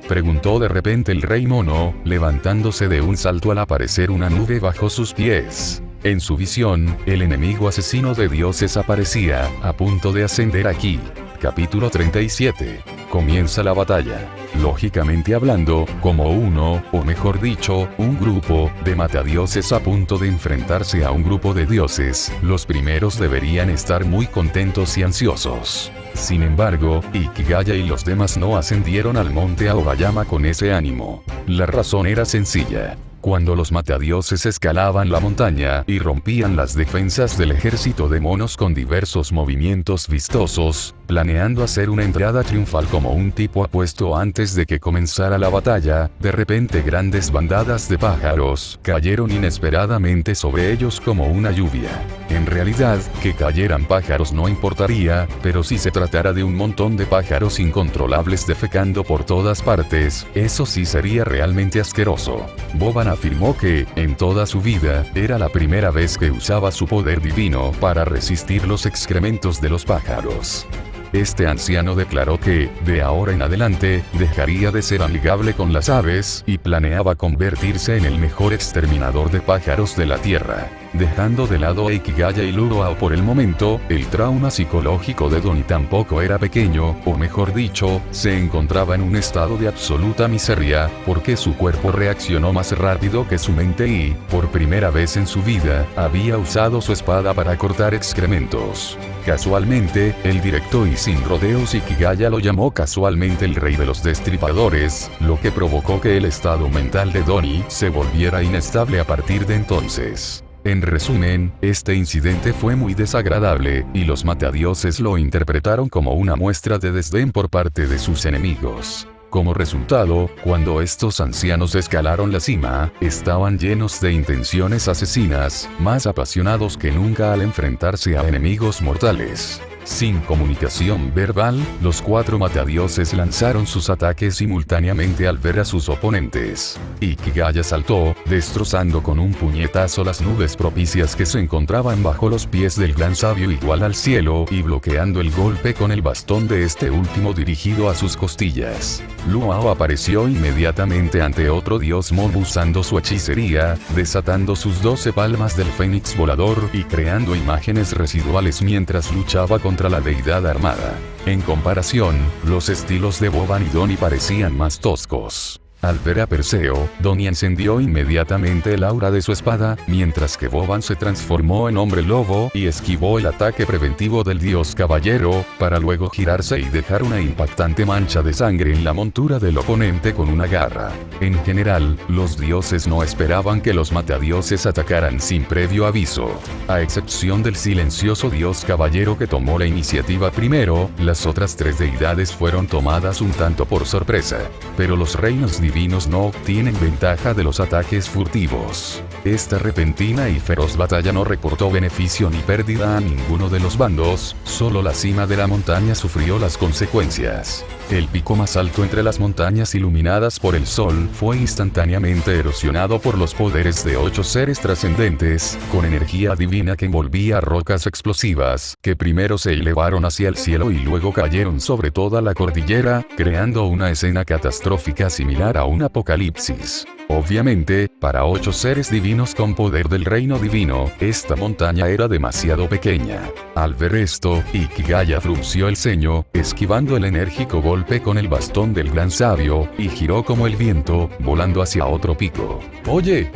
preguntó de repente el rey mono, levantándose de un salto al aparecer una nube bajo sus pies. En su visión, el enemigo asesino de dioses aparecía, a punto de ascender aquí. Capítulo 37. Comienza la batalla. Lógicamente hablando, como uno, o mejor dicho, un grupo, de matadioses a punto de enfrentarse a un grupo de dioses, los primeros deberían estar muy contentos y ansiosos. Sin embargo, Ikigaya y los demás no ascendieron al monte Aobayama con ese ánimo. La razón era sencilla. Cuando los matadioses escalaban la montaña y rompían las defensas del ejército de monos con diversos movimientos vistosos, planeando hacer una entrada triunfal como un tipo apuesto antes de que comenzara la batalla, de repente grandes bandadas de pájaros cayeron inesperadamente sobre ellos como una lluvia. En realidad, que cayeran pájaros no importaría, pero si se tratara de un montón de pájaros incontrolables defecando por todas partes, eso sí sería realmente asqueroso. Boban afirmó que, en toda su vida, era la primera vez que usaba su poder divino para resistir los excrementos de los pájaros. Este anciano declaró que, de ahora en adelante, dejaría de ser amigable con las aves y planeaba convertirse en el mejor exterminador de pájaros de la tierra. Dejando de lado a Ikigaya y Luroao por el momento, el trauma psicológico de Doni tampoco era pequeño, o mejor dicho, se encontraba en un estado de absoluta miseria, porque su cuerpo reaccionó más rápido que su mente y, por primera vez en su vida, había usado su espada para cortar excrementos. Casualmente, el directo y sin rodeos Ikigaya lo llamó casualmente el rey de los destripadores, lo que provocó que el estado mental de Doni se volviera inestable a partir de entonces. En resumen, este incidente fue muy desagradable, y los matadioses lo interpretaron como una muestra de desdén por parte de sus enemigos. Como resultado, cuando estos ancianos escalaron la cima, estaban llenos de intenciones asesinas, más apasionados que nunca al enfrentarse a enemigos mortales. Sin comunicación verbal, los 4 matadioses lanzaron sus ataques simultáneamente al ver a sus oponentes. Ikigaya saltó, destrozando con un puñetazo las nubes propicias que se encontraban bajo los pies del gran sabio igual al cielo y bloqueando el golpe con el bastón de este último dirigido a sus costillas. Luao apareció inmediatamente ante otro dios Mon usando su hechicería, desatando sus 12 palmas del fénix volador y creando imágenes residuales mientras luchaba contra la deidad armada. En comparación, los estilos de Boban y Doni parecían más toscos. Al ver a Perseo, Doni encendió inmediatamente el aura de su espada, mientras que Boban se transformó en hombre lobo y esquivó el ataque preventivo del dios caballero, para luego girarse y dejar una impactante mancha de sangre en la montura del oponente con una garra. En general, los dioses no esperaban que los matadioses atacaran sin previo aviso. A excepción del silencioso dios caballero que tomó la iniciativa primero, las otras 3 deidades fueron tomadas un tanto por sorpresa. Pero los reinos divinos no obtienen ventaja de los ataques furtivos. Esta repentina y feroz batalla no reportó beneficio ni pérdida a ninguno de los bandos, solo la cima de la montaña sufrió las consecuencias. El pico más alto entre las montañas iluminadas por el sol fue instantáneamente erosionado por los poderes de 8 seres trascendentes, con energía divina que envolvía rocas explosivas, que primero se elevaron hacia el cielo y luego cayeron sobre toda la cordillera, creando una escena catastrófica similar a un apocalipsis. Obviamente, para 8 seres divinos con poder del reino divino, esta montaña era demasiado pequeña. Al ver esto, Ikigaya frunció el ceño, esquivando el enérgico golpe con el bastón del gran sabio, y giró como el viento, volando hacia otro pico. «Oye,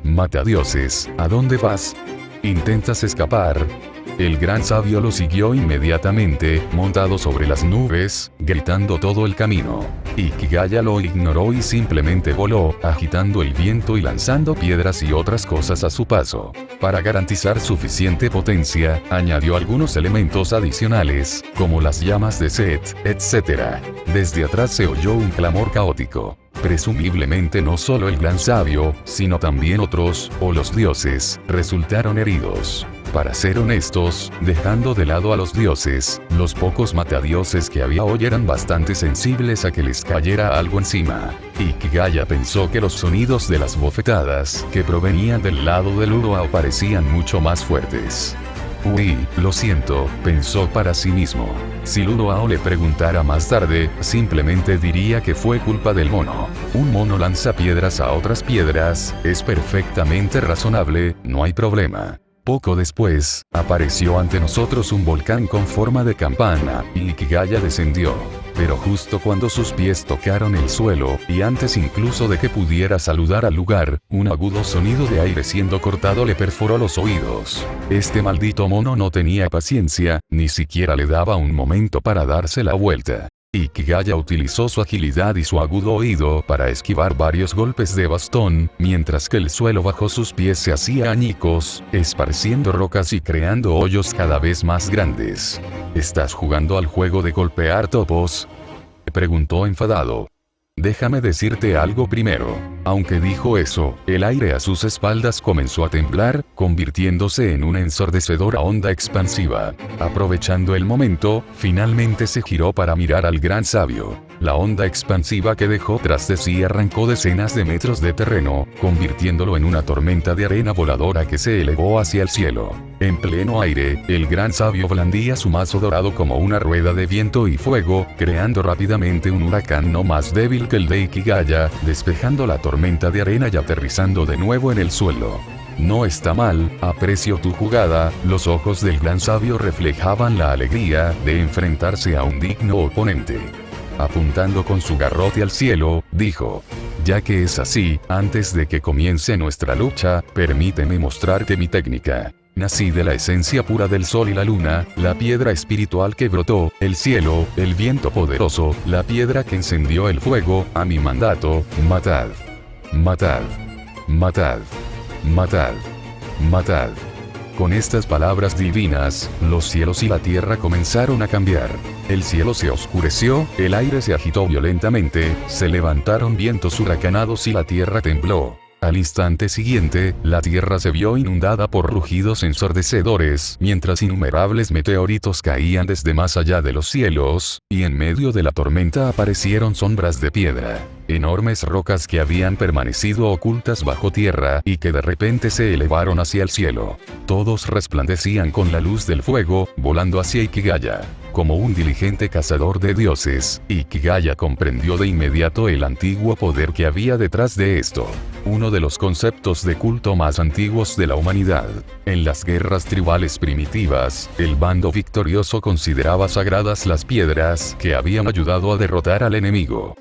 matadioses, ¿a dónde vas? ¿Intentas escapar?» El gran sabio lo siguió inmediatamente, montado sobre las nubes, gritando todo el camino. Ikigaya lo ignoró y simplemente voló, agitando el viento y lanzando piedras y otras cosas a su paso. Para garantizar suficiente potencia, añadió algunos elementos adicionales, como las llamas de Set, etc. Desde atrás se oyó un clamor caótico. Presumiblemente no solo el gran sabio, sino también otros, o los dioses, resultaron heridos. Para ser honestos, dejando de lado a los dioses, los pocos matadioses que había hoy eran bastante sensibles a que les cayera algo encima. Ikigaya pensó que los sonidos de las bofetadas, que provenían del lado del Luao parecían mucho más fuertes. «Uy, lo siento», pensó para sí mismo. Si Luao le preguntara más tarde, simplemente diría que fue culpa del mono. Un mono lanza piedras a otras piedras, es perfectamente razonable, no hay problema. Poco después, apareció ante nosotros un volcán con forma de campana, y Ikigaya descendió. Pero justo cuando sus pies tocaron el suelo, y antes incluso de que pudiera saludar al lugar, un agudo sonido de aire siendo cortado le perforó los oídos. Este maldito mono no tenía paciencia, ni siquiera le daba un momento para darse la vuelta. Ikigaya utilizó su agilidad y su agudo oído para esquivar varios golpes de bastón, mientras que el suelo bajo sus pies se hacía añicos, esparciendo rocas y creando hoyos cada vez más grandes. ¿Estás jugando al juego de golpear topos?, preguntó enfadado. «Déjame decirte algo primero». Aunque dijo eso, el aire a sus espaldas comenzó a temblar, convirtiéndose en una ensordecedora onda expansiva. Aprovechando el momento, finalmente se giró para mirar al gran sabio. La onda expansiva que dejó tras de sí arrancó decenas de metros de terreno, convirtiéndolo en una tormenta de arena voladora que se elevó hacia el cielo. En pleno aire, el gran sabio blandía su mazo dorado como una rueda de viento y fuego, creando rápidamente un huracán no más débil que el de Ikigaya, despejando la tormenta de arena y aterrizando de nuevo en el suelo. «No está mal, aprecio tu jugada». Los ojos del gran sabio reflejaban la alegría de enfrentarse a un digno oponente. Apuntando con su garrote al cielo, dijo: «Ya que es así, antes de que comience nuestra lucha, permíteme mostrarte mi técnica. Nací de la esencia pura del sol y la luna, la piedra espiritual que brotó, el cielo, el viento poderoso, la piedra que encendió el fuego, a mi mandato, matad. Matad. Matad. Matad. Matad». Con estas palabras divinas, los cielos y la tierra comenzaron a cambiar. El cielo se oscureció, el aire se agitó violentamente, se levantaron vientos huracanados y la tierra tembló. Al instante siguiente, la tierra se vio inundada por rugidos ensordecedores, mientras innumerables meteoritos caían desde más allá de los cielos, y en medio de la tormenta aparecieron sombras de piedra. Enormes rocas que habían permanecido ocultas bajo tierra y que de repente se elevaron hacia el cielo. Todos resplandecían con la luz del fuego, volando hacia Ikigaya. Como un diligente cazador de dioses, Ikigaya comprendió de inmediato el antiguo poder que había detrás de esto. Uno de los conceptos de culto más antiguos de la humanidad. En las guerras tribales primitivas, el bando victorioso consideraba sagradas las piedras que habían ayudado a derrotar al enemigo.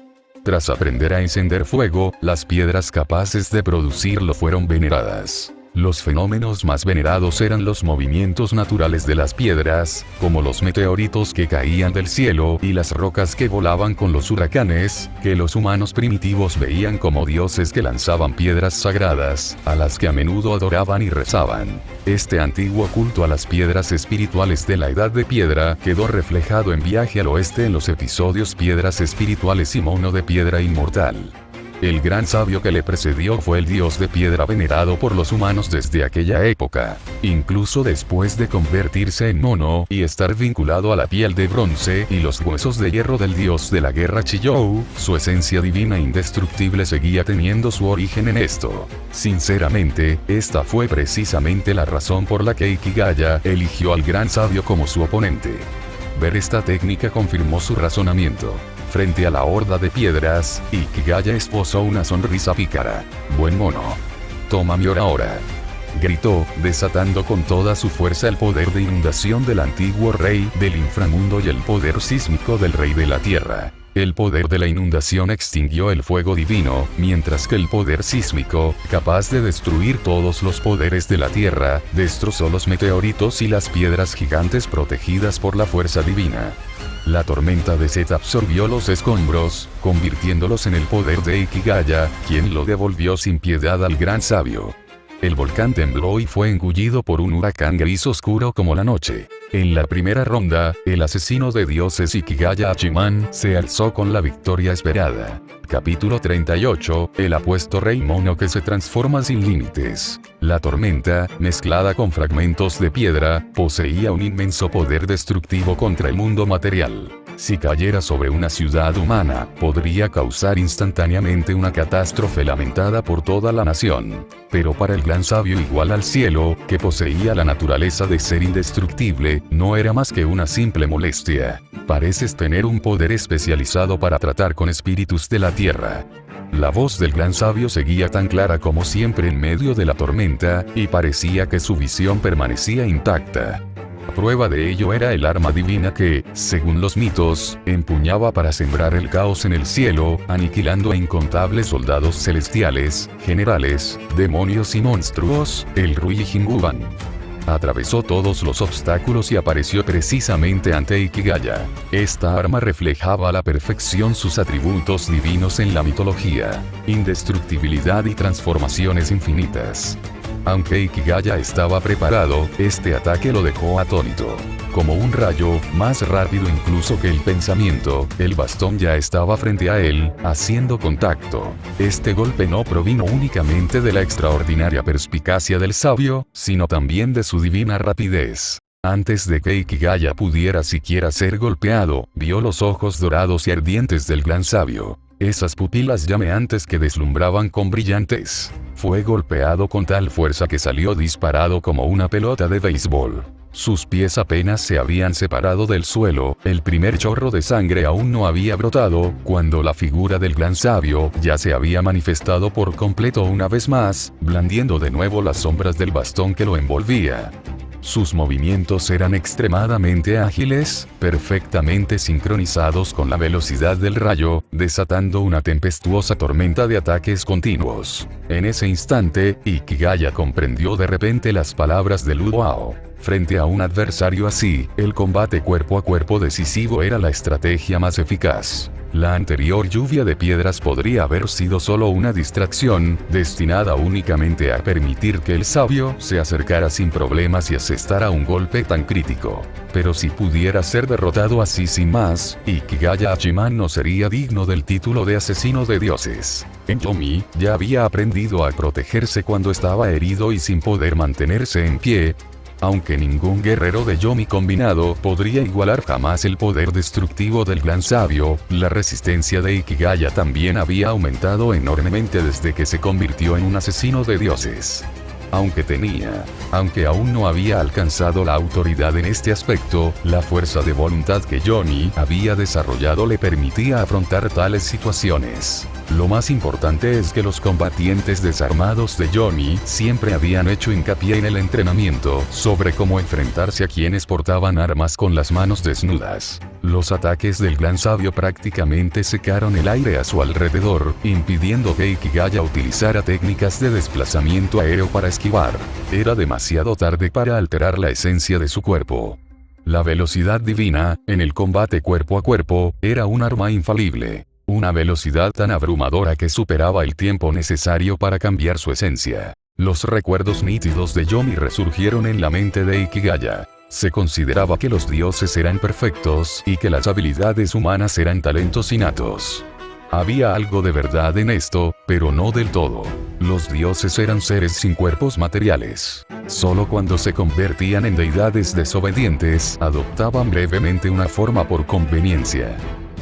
Tras aprender a encender fuego, las piedras capaces de producirlo fueron veneradas. Los fenómenos más venerados eran los movimientos naturales de las piedras, como los meteoritos que caían del cielo y las rocas que volaban con los huracanes, que los humanos primitivos veían como dioses que lanzaban piedras sagradas, a las que a menudo adoraban y rezaban. Este antiguo culto a las piedras espirituales de la Edad de Piedra quedó reflejado en Viaje al Oeste en los episodios Piedras Espirituales y Mono de Piedra Inmortal. El gran sabio que le precedió fue el dios de piedra venerado por los humanos desde aquella época. Incluso después de convertirse en mono y estar vinculado a la piel de bronce y los huesos de hierro del dios de la guerra Chiyou, su esencia divina indestructible seguía teniendo su origen en esto. Sinceramente, esta fue precisamente la razón por la que Ikigaya eligió al gran sabio como su oponente. Ver esta técnica confirmó su razonamiento. Frente a la horda de piedras, Ikigaya esbozó una sonrisa pícara. «Buen mono. Toma mi hora ahora», gritó, desatando con toda su fuerza el poder de inundación del antiguo rey del inframundo y el poder sísmico del rey de la tierra. El poder de la inundación extinguió el fuego divino, mientras que el poder sísmico, capaz de destruir todos los poderes de la tierra, destrozó los meteoritos y las piedras gigantes protegidas por la fuerza divina. La tormenta de Set absorbió los escombros, convirtiéndolos en el poder de Ikigaya, quien lo devolvió sin piedad al gran sabio. El volcán tembló y fue engullido por un huracán gris oscuro como la noche. En la primera ronda, el asesino de dioses Ikigaya Hachiman se alzó con la victoria esperada. Capítulo 38, el apuesto rey mono que se transforma sin límites. La tormenta, mezclada con fragmentos de piedra, poseía un inmenso poder destructivo contra el mundo material. Si cayera sobre una ciudad humana, podría causar instantáneamente una catástrofe lamentada por toda la nación. Pero para el gran sabio igual al cielo, que poseía la naturaleza de ser indestructible, no era más que una simple molestia. Pareces tener un poder especializado para tratar con espíritus de la tierra. La voz del gran sabio seguía tan clara como siempre en medio de la tormenta, y parecía que su visión permanecía intacta. Prueba de ello era el arma divina que, según los mitos, empuñaba para sembrar el caos en el cielo, aniquilando a incontables soldados celestiales, generales, demonios y monstruos, el Rui Jinguban. Atravesó todos los obstáculos y apareció precisamente ante Ikigaya. Esta arma reflejaba a la perfección sus atributos divinos en la mitología: indestructibilidad y transformaciones infinitas. Aunque Ikigaya estaba preparado, este ataque lo dejó atónito. Como un rayo, más rápido incluso que el pensamiento, el bastón ya estaba frente a él, haciendo contacto. Este golpe no provino únicamente de la extraordinaria perspicacia del sabio, sino también de su divina rapidez. Antes de que Ikigaya pudiera siquiera ser golpeado, vio los ojos dorados y ardientes del gran sabio. Esas pupilas llameantes que deslumbraban con brillantes. Fue golpeado con tal fuerza que salió disparado como una pelota de béisbol. Sus pies apenas se habían separado del suelo, el primer chorro de sangre aún no había brotado, cuando la figura del gran sabio ya se había manifestado por completo una vez más, blandiendo de nuevo las sombras del bastón que lo envolvía. Sus movimientos eran extremadamente ágiles, perfectamente sincronizados con la velocidad del rayo, desatando una tempestuosa tormenta de ataques continuos. En ese instante, Ikigaya comprendió de repente las palabras de Lu Hao. Frente a un adversario así, el combate cuerpo a cuerpo decisivo era la estrategia más eficaz. La anterior lluvia de piedras podría haber sido solo una distracción, destinada únicamente a permitir que el sabio se acercara sin problemas y asestara un golpe tan crítico. Pero si pudiera ser derrotado así sin más, Ikigaya Hachiman no sería digno del título de asesino de dioses. Yomi ya había aprendido a protegerse cuando estaba herido y sin poder mantenerse en pie. Aunque ningún guerrero de Yomi combinado podría igualar jamás el poder destructivo del gran sabio, la resistencia de Ikigaya también había aumentado enormemente desde que se convirtió en un asesino de dioses. Aunque aún no había alcanzado la autoridad en este aspecto, la fuerza de voluntad que Johnny había desarrollado le permitía afrontar tales situaciones. Lo más importante es que los combatientes desarmados de Johnny siempre habían hecho hincapié en el entrenamiento sobre cómo enfrentarse a quienes portaban armas con las manos desnudas. Los ataques del gran sabio prácticamente secaron el aire a su alrededor, impidiendo que Ikigaya utilizara técnicas de desplazamiento aéreo para esquivar. Era demasiado tarde para alterar la esencia de su cuerpo. La velocidad divina, en el combate cuerpo a cuerpo, era un arma infalible. Una velocidad tan abrumadora que superaba el tiempo necesario para cambiar su esencia. Los recuerdos nítidos de Yomi resurgieron en la mente de Ikigaya. Se consideraba que los dioses eran perfectos y que las habilidades humanas eran talentos innatos. Había algo de verdad en esto, pero no del todo. Los dioses eran seres sin cuerpos materiales. Solo cuando se convertían en deidades desobedientes, adoptaban brevemente una forma por conveniencia.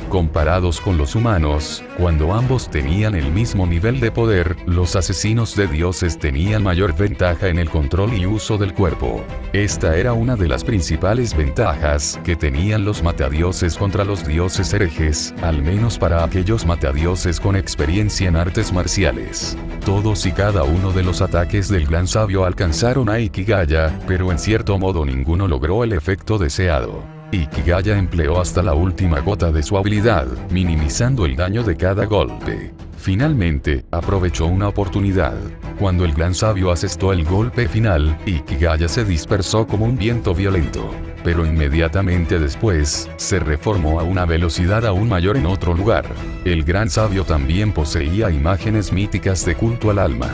Comparados con los humanos, cuando ambos tenían el mismo nivel de poder, los asesinos de dioses tenían mayor ventaja en el control y uso del cuerpo. Esta era una de las principales ventajas que tenían los matadioses contra los dioses herejes, al menos para aquellos matadioses con experiencia en artes marciales. Todos y cada uno de los ataques del gran sabio alcanzaron a Ikigaya, pero en cierto modo ninguno logró el efecto deseado. Ikigaya empleó hasta la última gota de su habilidad, minimizando el daño de cada golpe. Finalmente, aprovechó una oportunidad. Cuando el gran sabio asestó el golpe final, Ikigaya se dispersó como un viento violento. Pero inmediatamente después, se reformó a una velocidad aún mayor en otro lugar. El gran sabio también poseía imágenes míticas de culto al alma.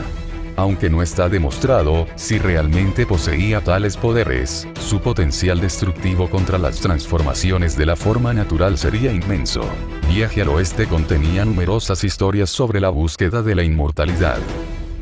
Aunque no está demostrado si realmente poseía tales poderes, su potencial destructivo contra las transformaciones de la forma natural sería inmenso. Viaje al Oeste contenía numerosas historias sobre la búsqueda de la inmortalidad.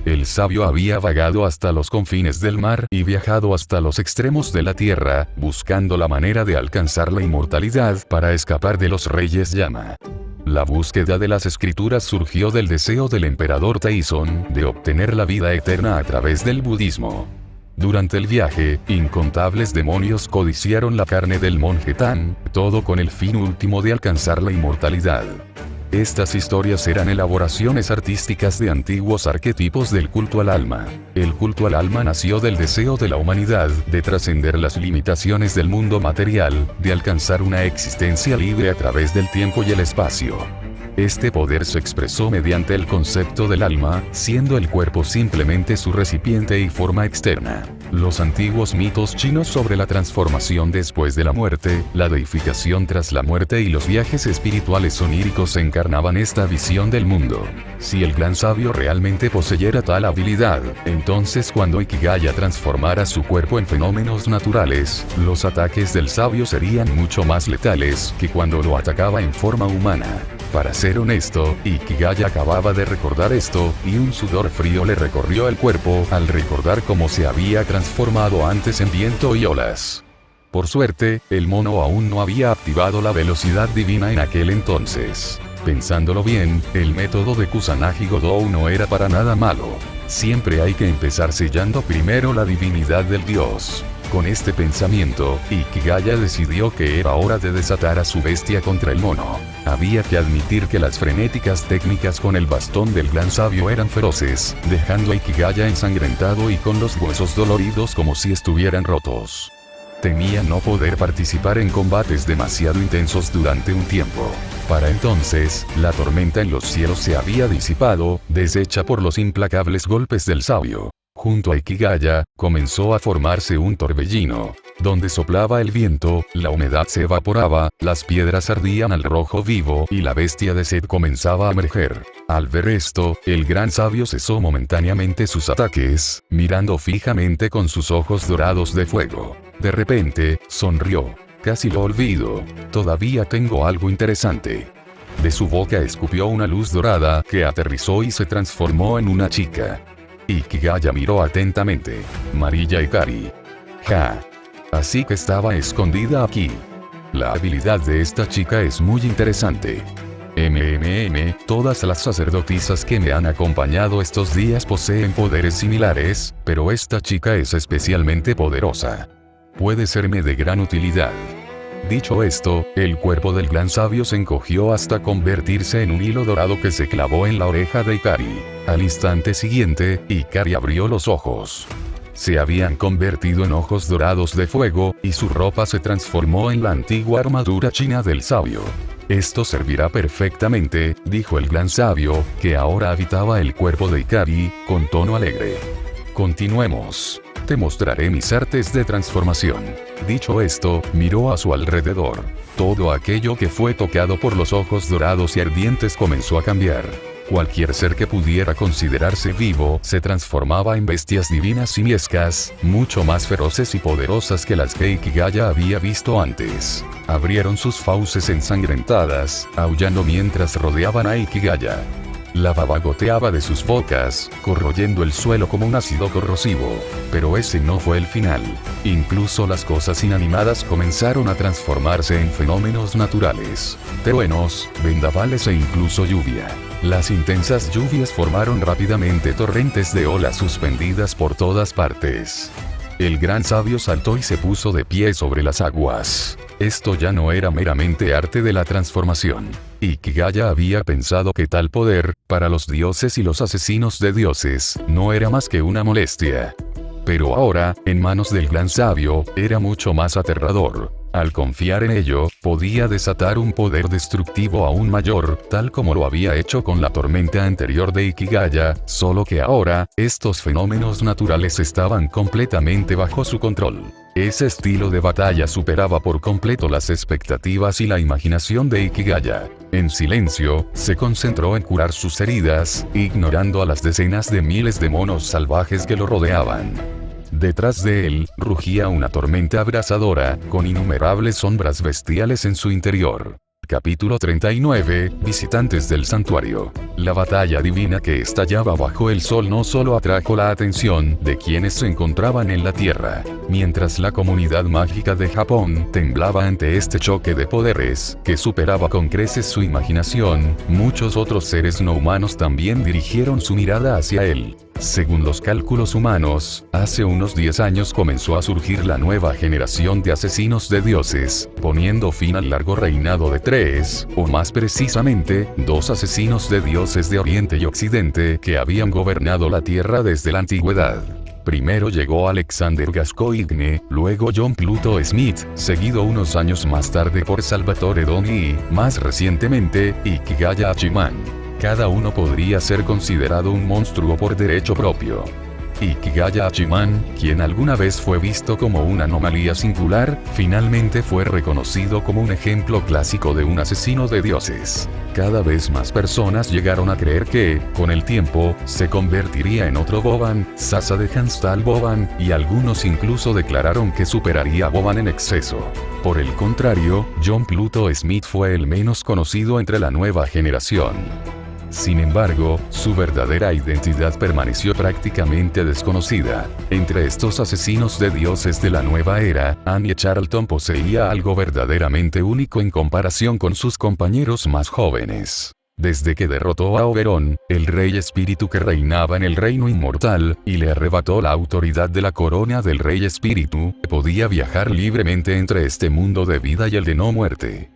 El sabio había vagado hasta los confines del mar y viajado hasta los extremos de la tierra, buscando la manera de alcanzar la inmortalidad para escapar de los reyes llama. La búsqueda de las escrituras surgió del deseo del emperador Taizong de obtener la vida eterna a través del budismo. Durante el viaje, incontables demonios codiciaron la carne del monje Tan, todo con el fin último de alcanzar la inmortalidad. Estas historias eran elaboraciones artísticas de antiguos arquetipos del culto al alma. El culto al alma nació del deseo de la humanidad de trascender las limitaciones del mundo material, de alcanzar una existencia libre a través del tiempo y el espacio. Este poder se expresó mediante el concepto del alma, siendo el cuerpo simplemente su recipiente y forma externa. Los antiguos mitos chinos sobre la transformación después de la muerte, la deificación tras la muerte y los viajes espirituales oníricos encarnaban esta visión del mundo. Si el gran sabio realmente poseyera tal habilidad, entonces cuando Ikigaya transformara su cuerpo en fenómenos naturales, los ataques del sabio serían mucho más letales que cuando lo atacaba en forma humana. Para ser honesto, Ikigaya acababa de recordar esto, y un sudor frío le recorrió el cuerpo al recordar cómo se había transformado antes en viento y olas. Por suerte, el mono aún no había activado la velocidad divina en aquel entonces. Pensándolo bien, el método de Kusanagi Godou no era para nada malo. Siempre hay que empezar sellando primero la divinidad del dios. Con este pensamiento, Ikigaya decidió que era hora de desatar a su bestia contra el mono. Había que admitir que las frenéticas técnicas con el bastón del gran sabio eran feroces, dejando a Ikigaya ensangrentado y con los huesos doloridos como si estuvieran rotos. Temía no poder participar en combates demasiado intensos durante un tiempo. Para entonces, la tormenta en los cielos se había disipado, deshecha por los implacables golpes del sabio. Junto a Ikigaya, comenzó a formarse un torbellino. Donde soplaba el viento, la humedad se evaporaba, las piedras ardían al rojo vivo y la bestia de sed comenzaba a emerger. Al ver esto, el gran sabio cesó momentáneamente sus ataques, mirando fijamente con sus ojos dorados de fuego. De repente, sonrió. Casi lo olvido. Todavía tengo algo interesante. De su boca escupió una luz dorada que aterrizó y se transformó en una chica. Ikigaya miró atentamente. Marilla Ikari. Ja. Así que estaba escondida aquí. La habilidad de esta chica es muy interesante. Todas las sacerdotisas que me han acompañado estos días poseen poderes similares, pero esta chica es especialmente poderosa. Puede serme de gran utilidad. Dicho esto, el cuerpo del gran sabio se encogió hasta convertirse en un hilo dorado que se clavó en la oreja de Ikari. Al instante siguiente, Ikari abrió los ojos. Se habían convertido en ojos dorados de fuego, y su ropa se transformó en la antigua armadura china del sabio. Esto servirá perfectamente, dijo el gran sabio, que ahora habitaba el cuerpo de Ikari, con tono alegre. Continuemos. Te mostraré mis artes de transformación. Dicho esto, miró a su alrededor. Todo aquello que fue tocado por los ojos dorados y ardientes comenzó a cambiar. Cualquier ser que pudiera considerarse vivo se transformaba en bestias divinas simiescas, mucho más feroces y poderosas que las que Ikigaya había visto antes. Abrieron sus fauces ensangrentadas, aullando mientras rodeaban a Ikigaya. La baba goteaba de sus bocas, corroyendo el suelo como un ácido corrosivo. Pero ese no fue el final. Incluso las cosas inanimadas comenzaron a transformarse en fenómenos naturales. Truenos, vendavales e incluso lluvia. Las intensas lluvias formaron rápidamente torrentes de olas suspendidas por todas partes. El gran sabio saltó y se puso de pie sobre las aguas. Esto ya no era meramente arte de la transformación. Ikigaya había pensado que tal poder, para los dioses y los asesinos de dioses, no era más que una molestia. Pero ahora, en manos del gran sabio, era mucho más aterrador. Al confiar en ello, podía desatar un poder destructivo aún mayor, tal como lo había hecho con la tormenta anterior de Ikigaya, solo que ahora, estos fenómenos naturales estaban completamente bajo su control. Ese estilo de batalla superaba por completo las expectativas y la imaginación de Ikigaya. En silencio, se concentró en curar sus heridas, ignorando a las decenas de miles de monos salvajes que lo rodeaban. Detrás de él, rugía una tormenta abrasadora, con innumerables sombras bestiales en su interior. Capítulo 39, Visitantes del Santuario. La batalla divina que estallaba bajo el sol no solo atrajo la atención de quienes se encontraban en la Tierra. Mientras la comunidad mágica de Japón temblaba ante este choque de poderes, que superaba con creces su imaginación, muchos otros seres no humanos también dirigieron su mirada hacia él. Según los cálculos humanos, hace unos 10 años comenzó a surgir la nueva generación de asesinos de dioses, poniendo fin al largo reinado de 3, o más precisamente, 2 asesinos de dioses de Oriente y Occidente que habían gobernado la Tierra desde la antigüedad. Primero llegó Alexander Gascoigne, luego John Pluto Smith, seguido unos años más tarde por Salvatore Doni y, más recientemente, Ikigaya Hachiman. Cada uno podría ser considerado un monstruo por derecho propio. Ikigaya Hachiman, quien alguna vez fue visto como una anomalía singular, finalmente fue reconocido como un ejemplo clásico de un asesino de dioses. Cada vez más personas llegaron a creer que, con el tiempo, se convertiría en otro Boban, Sasa de Hanstal Boban, y algunos incluso declararon que superaría a Boban en exceso. Por el contrario, John Pluto Smith fue el menos conocido entre la nueva generación. Sin embargo, su verdadera identidad permaneció prácticamente desconocida. Entre estos asesinos de dioses de la nueva era, Anya Charlton poseía algo verdaderamente único en comparación con sus compañeros más jóvenes. Desde que derrotó a Oberon, el rey espíritu que reinaba en el reino inmortal, y le arrebató la autoridad de la corona del rey espíritu, podía viajar libremente entre este mundo de vida y el de no muerte.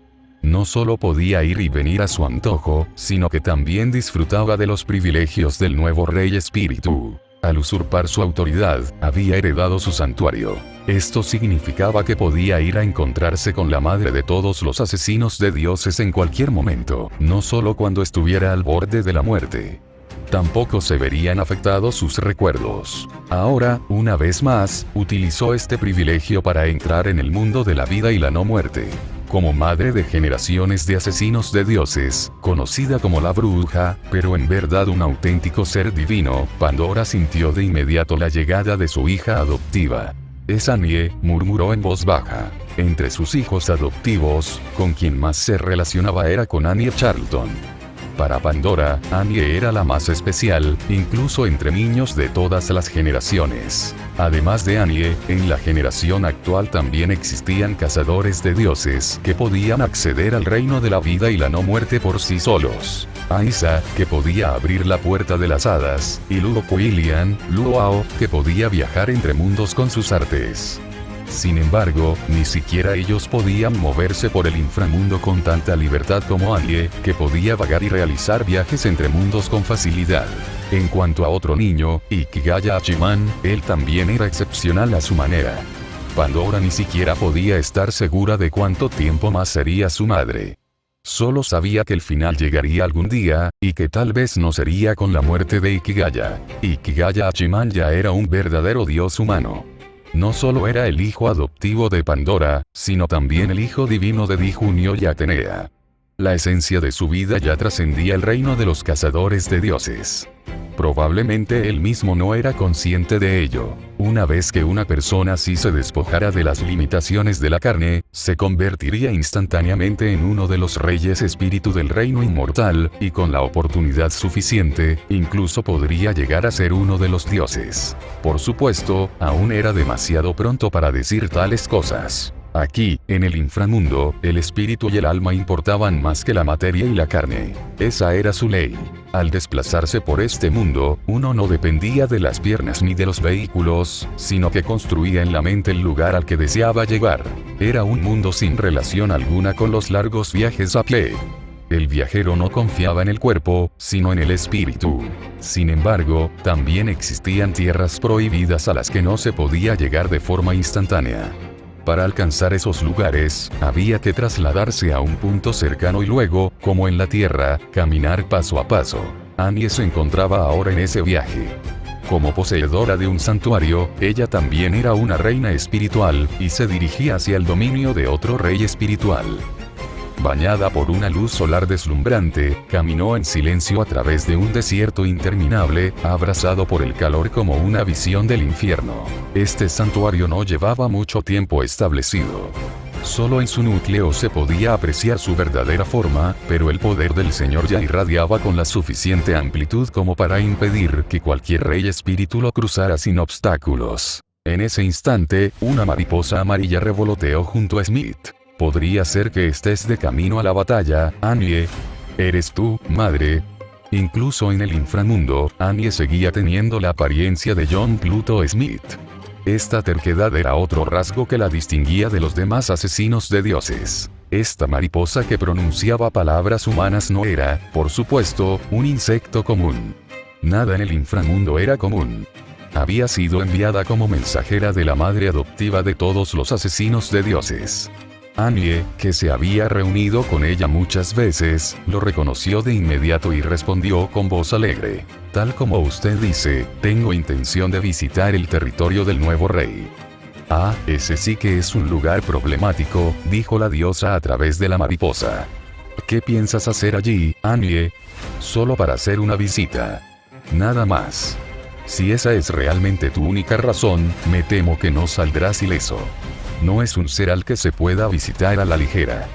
No solo podía ir y venir a su antojo, sino que también disfrutaba de los privilegios del nuevo rey espíritu. Al usurpar su autoridad, había heredado su santuario. Esto significaba que podía ir a encontrarse con la madre de todos los asesinos de dioses en cualquier momento, no solo cuando estuviera al borde de la muerte. Tampoco se verían afectados sus recuerdos. Ahora, una vez más, utilizó este privilegio para entrar en el mundo de la vida y la no muerte. Como madre de generaciones de asesinos de dioses, conocida como la bruja, pero en verdad un auténtico ser divino, Pandora sintió de inmediato la llegada de su hija adoptiva. «Es Annie», murmuró en voz baja. Entre sus hijos adoptivos, con quien más se relacionaba era con Annie Charlton. Para Pandora, Annie era la más especial, incluso entre niños de todas las generaciones. Además de Annie, en la generación actual también existían cazadores de dioses que podían acceder al reino de la vida y la no muerte por sí solos. Aisa, que podía abrir la puerta de las hadas, y Luo Quilian, Luoao, que podía viajar entre mundos con sus artes. Sin embargo, ni siquiera ellos podían moverse por el inframundo con tanta libertad como Annie, que podía vagar y realizar viajes entre mundos con facilidad. En cuanto a otro niño, Ikigaya Hachiman, él también era excepcional a su manera. Pandora ni siquiera podía estar segura de cuánto tiempo más sería su madre. Solo sabía que el final llegaría algún día, y que tal vez no sería con la muerte de Ikigaya. Ikigaya Hachiman ya era un verdadero dios humano. No solo era el hijo adoptivo de Pandora, sino también el hijo divino de Dijunio y Atenea. La esencia de su vida ya trascendía el reino de los cazadores de dioses. Probablemente él mismo no era consciente de ello. Una vez que una persona así se despojara de las limitaciones de la carne, se convertiría instantáneamente en uno de los reyes espíritu del reino inmortal, y con la oportunidad suficiente, incluso podría llegar a ser uno de los dioses. Por supuesto, aún era demasiado pronto para decir tales cosas. Aquí, en el inframundo, el espíritu y el alma importaban más que la materia y la carne. Esa era su ley. Al desplazarse por este mundo, uno no dependía de las piernas ni de los vehículos, sino que construía en la mente el lugar al que deseaba llegar. Era un mundo sin relación alguna con los largos viajes a pie. El viajero no confiaba en el cuerpo, sino en el espíritu. Sin embargo, también existían tierras prohibidas a las que no se podía llegar de forma instantánea. Para alcanzar esos lugares, había que trasladarse a un punto cercano y luego, como en la Tierra, caminar paso a paso. Annie se encontraba ahora en ese viaje. Como poseedora de un santuario, ella también era una reina espiritual, y se dirigía hacia el dominio de otro rey espiritual. Bañada por una luz solar deslumbrante, caminó en silencio a través de un desierto interminable, abrazado por el calor como una visión del infierno. Este santuario no llevaba mucho tiempo establecido. Solo en su núcleo se podía apreciar su verdadera forma, pero el poder del Señor ya irradiaba con la suficiente amplitud como para impedir que cualquier rey espíritu lo cruzara sin obstáculos. En ese instante, una mariposa amarilla revoloteó junto a Smith. «Podría ser que estés de camino a la batalla, Annie. ¿Eres tú, madre?» Incluso en el inframundo, Annie seguía teniendo la apariencia de John Pluto Smith. Esta terquedad era otro rasgo que la distinguía de los demás asesinos de dioses. Esta mariposa que pronunciaba palabras humanas no era, por supuesto, un insecto común. Nada en el inframundo era común. Había sido enviada como mensajera de la madre adoptiva de todos los asesinos de dioses. Annie, que se había reunido con ella muchas veces, lo reconoció de inmediato y respondió con voz alegre. «Tal como usted dice, tengo intención de visitar el territorio del nuevo rey». «Ah, ese sí que es un lugar problemático», dijo la diosa a través de la mariposa. «¿Qué piensas hacer allí, Annie?» «Solo para hacer una visita. Nada más. Si esa es realmente tu única razón, me temo que no saldrás ileso. No es un ser al que se pueda visitar a la ligera.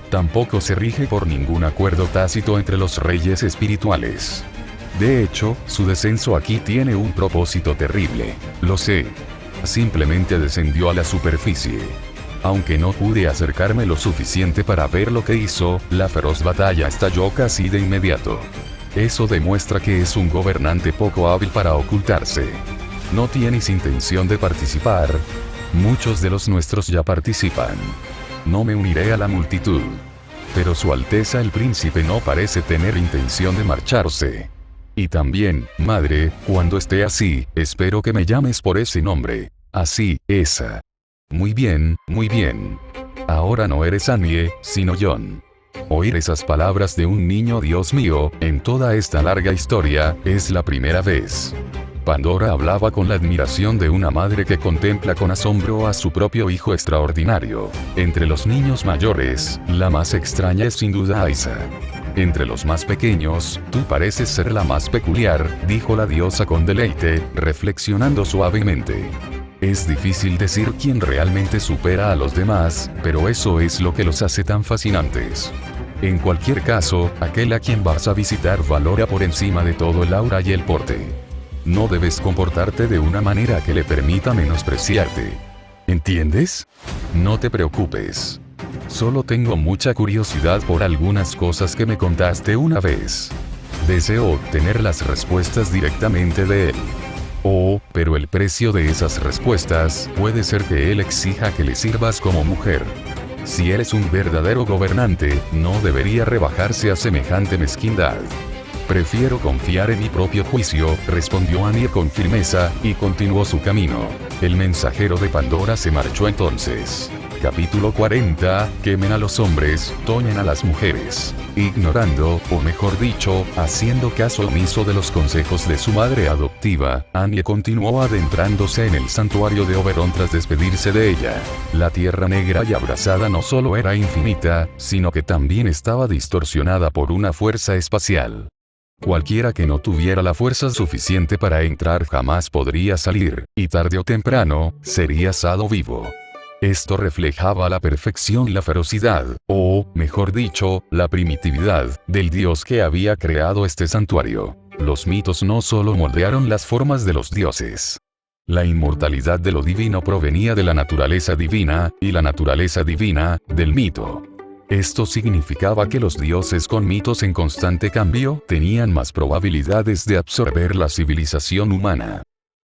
Tampoco se rige por ningún acuerdo tácito entre los reyes espirituales. De hecho, su descenso aquí tiene un propósito terrible. Lo sé. Simplemente descendió a la superficie. Aunque no pude acercarme lo suficiente para ver lo que hizo, la feroz batalla estalló casi de inmediato. Eso demuestra que es un gobernante poco hábil para ocultarse. ¿No tienes intención de participar? Muchos de los nuestros ya participan. No me uniré a la multitud. Pero Su Alteza el Príncipe no parece tener intención de marcharse. Y también, madre, cuando esté así, espero que me llames por ese nombre. Así, esa. Muy bien, muy bien. Ahora no eres Annie, sino John. Oír esas palabras de un niño, Dios mío, en toda esta larga historia, es la primera vez. Pandora hablaba con la admiración de una madre que contempla con asombro a su propio hijo extraordinario. Entre los niños mayores, la más extraña es sin duda Aisa. Entre los más pequeños, tú pareces ser la más peculiar, dijo la diosa con deleite, reflexionando suavemente. Es difícil decir quién realmente supera a los demás, pero eso es lo que los hace tan fascinantes. En cualquier caso, aquel a quien vas a visitar valora por encima de todo el aura y el porte. No debes comportarte de una manera que le permita menospreciarte. ¿Entiendes? No te preocupes. Solo tengo mucha curiosidad por algunas cosas que me contaste una vez. Deseo obtener las respuestas directamente de él. Oh, pero el precio de esas respuestas puede ser que él exija que le sirvas como mujer. Si eres un verdadero gobernante, no debería rebajarse a semejante mezquindad. Prefiero confiar en mi propio juicio, respondió Annie con firmeza, y continuó su camino. El mensajero de Pandora se marchó entonces. Capítulo 40, quemen a los hombres, toñen a las mujeres. Ignorando, o mejor dicho, haciendo caso omiso de los consejos de su madre adoptiva, Annie continuó adentrándose en el santuario de Oberon tras despedirse de ella. La tierra negra y abrasada no solo era infinita, sino que también estaba distorsionada por una fuerza espacial. Cualquiera que no tuviera la fuerza suficiente para entrar jamás podría salir, y tarde o temprano, sería asado vivo. Esto reflejaba a la perfección la ferocidad, o, mejor dicho, la primitividad, del dios que había creado este santuario. Los mitos no solo moldearon las formas de los dioses. La inmortalidad de lo divino provenía de la naturaleza divina, y la naturaleza divina, del mito. Esto significaba que los dioses con mitos en constante cambio tenían más probabilidades de absorber la civilización humana.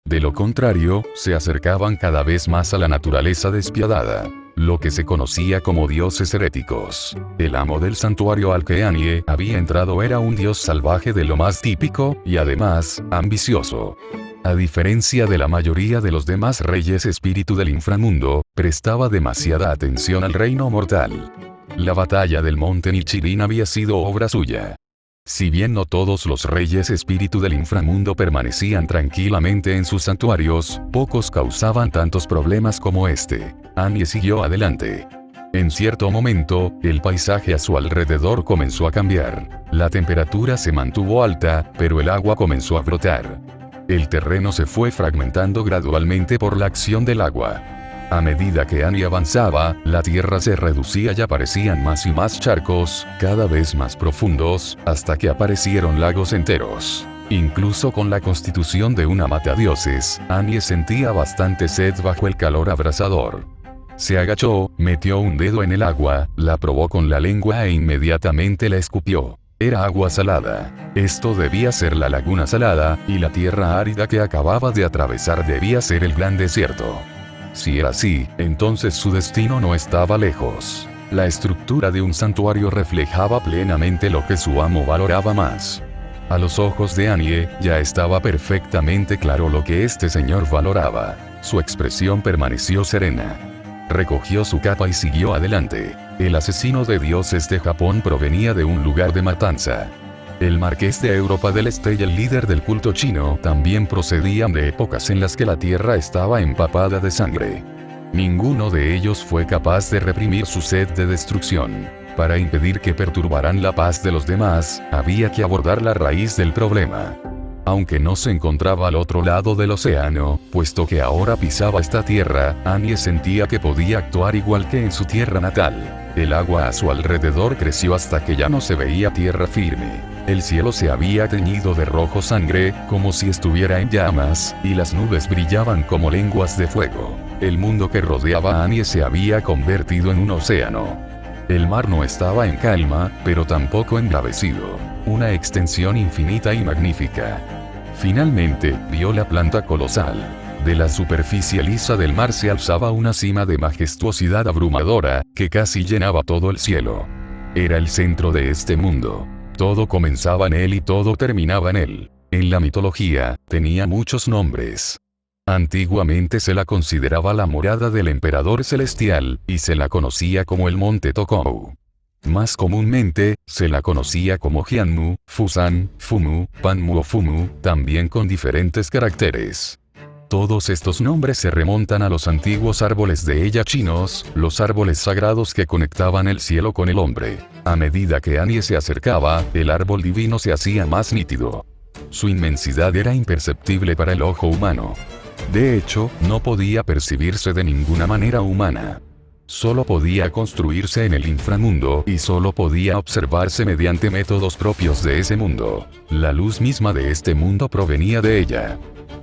De lo contrario, se acercaban cada vez más a la naturaleza despiadada, lo que se conocía como dioses heréticos. El amo del santuario al que Annie había entrado era un dios salvaje de lo más típico, y además, ambicioso. A diferencia de la mayoría de los demás reyes espíritu del inframundo, prestaba demasiada atención al reino mortal. La batalla del monte Nichirin había sido obra suya. Si bien no todos los reyes espíritu del inframundo permanecían tranquilamente en sus santuarios, pocos causaban tantos problemas como este. Annie siguió adelante. En cierto momento, el paisaje a su alrededor comenzó a cambiar. La temperatura se mantuvo alta, pero el agua comenzó a brotar. El terreno se fue fragmentando gradualmente por la acción del agua. A medida que Annie avanzaba, la tierra se reducía y aparecían más y más charcos, cada vez más profundos, hasta que aparecieron lagos enteros. Incluso con la constitución de una matadioses, Annie sentía bastante sed bajo el calor abrasador. Se agachó, metió un dedo en el agua, la probó con la lengua e inmediatamente la escupió. Era agua salada. Esto debía ser la laguna salada, y la tierra árida que acababa de atravesar debía ser el gran desierto. Si era así, entonces su destino no estaba lejos. La estructura de un santuario reflejaba plenamente lo que su amo valoraba más. A los ojos de Annie, ya estaba perfectamente claro lo que este señor valoraba. Su expresión permaneció serena. Recogió su capa y siguió adelante. El asesino de dioses de Japón provenía de un lugar de matanza. El marqués de Europa del Este y el líder del culto chino también procedían de épocas en las que la tierra estaba empapada de sangre. Ninguno de ellos fue capaz de reprimir su sed de destrucción. Para impedir que perturbaran la paz de los demás, había que abordar la raíz del problema. Aunque no se encontraba al otro lado del océano, puesto que ahora pisaba esta tierra, Annie sentía que podía actuar igual que en su tierra natal. El agua a su alrededor creció hasta que ya no se veía tierra firme. El cielo se había teñido de rojo sangre, como si estuviera en llamas, y las nubes brillaban como lenguas de fuego. El mundo que rodeaba a Annie se había convertido en un océano. El mar no estaba en calma, pero tampoco embravecido. Una extensión infinita y magnífica. Finalmente, vio la planta colosal. De la superficie lisa del mar se alzaba una cima de majestuosidad abrumadora, que casi llenaba todo el cielo. Era el centro de este mundo. Todo comenzaba en él y todo terminaba en él. En la mitología, tenía muchos nombres. Antiguamente se la consideraba la morada del emperador celestial, y se la conocía como el monte Tokou. Más comúnmente, se la conocía como Jianmu, Fusan, Fumu, Panmu o Fumu, también con diferentes caracteres. Todos estos nombres se remontan a los antiguos árboles de ella chinos, los árboles sagrados que conectaban el cielo con el hombre. A medida que Anie se acercaba, el árbol divino se hacía más nítido. Su inmensidad era imperceptible para el ojo humano. De hecho, no podía percibirse de ninguna manera humana. Solo podía construirse en el inframundo y solo podía observarse mediante métodos propios de ese mundo. La luz misma de este mundo provenía de ella.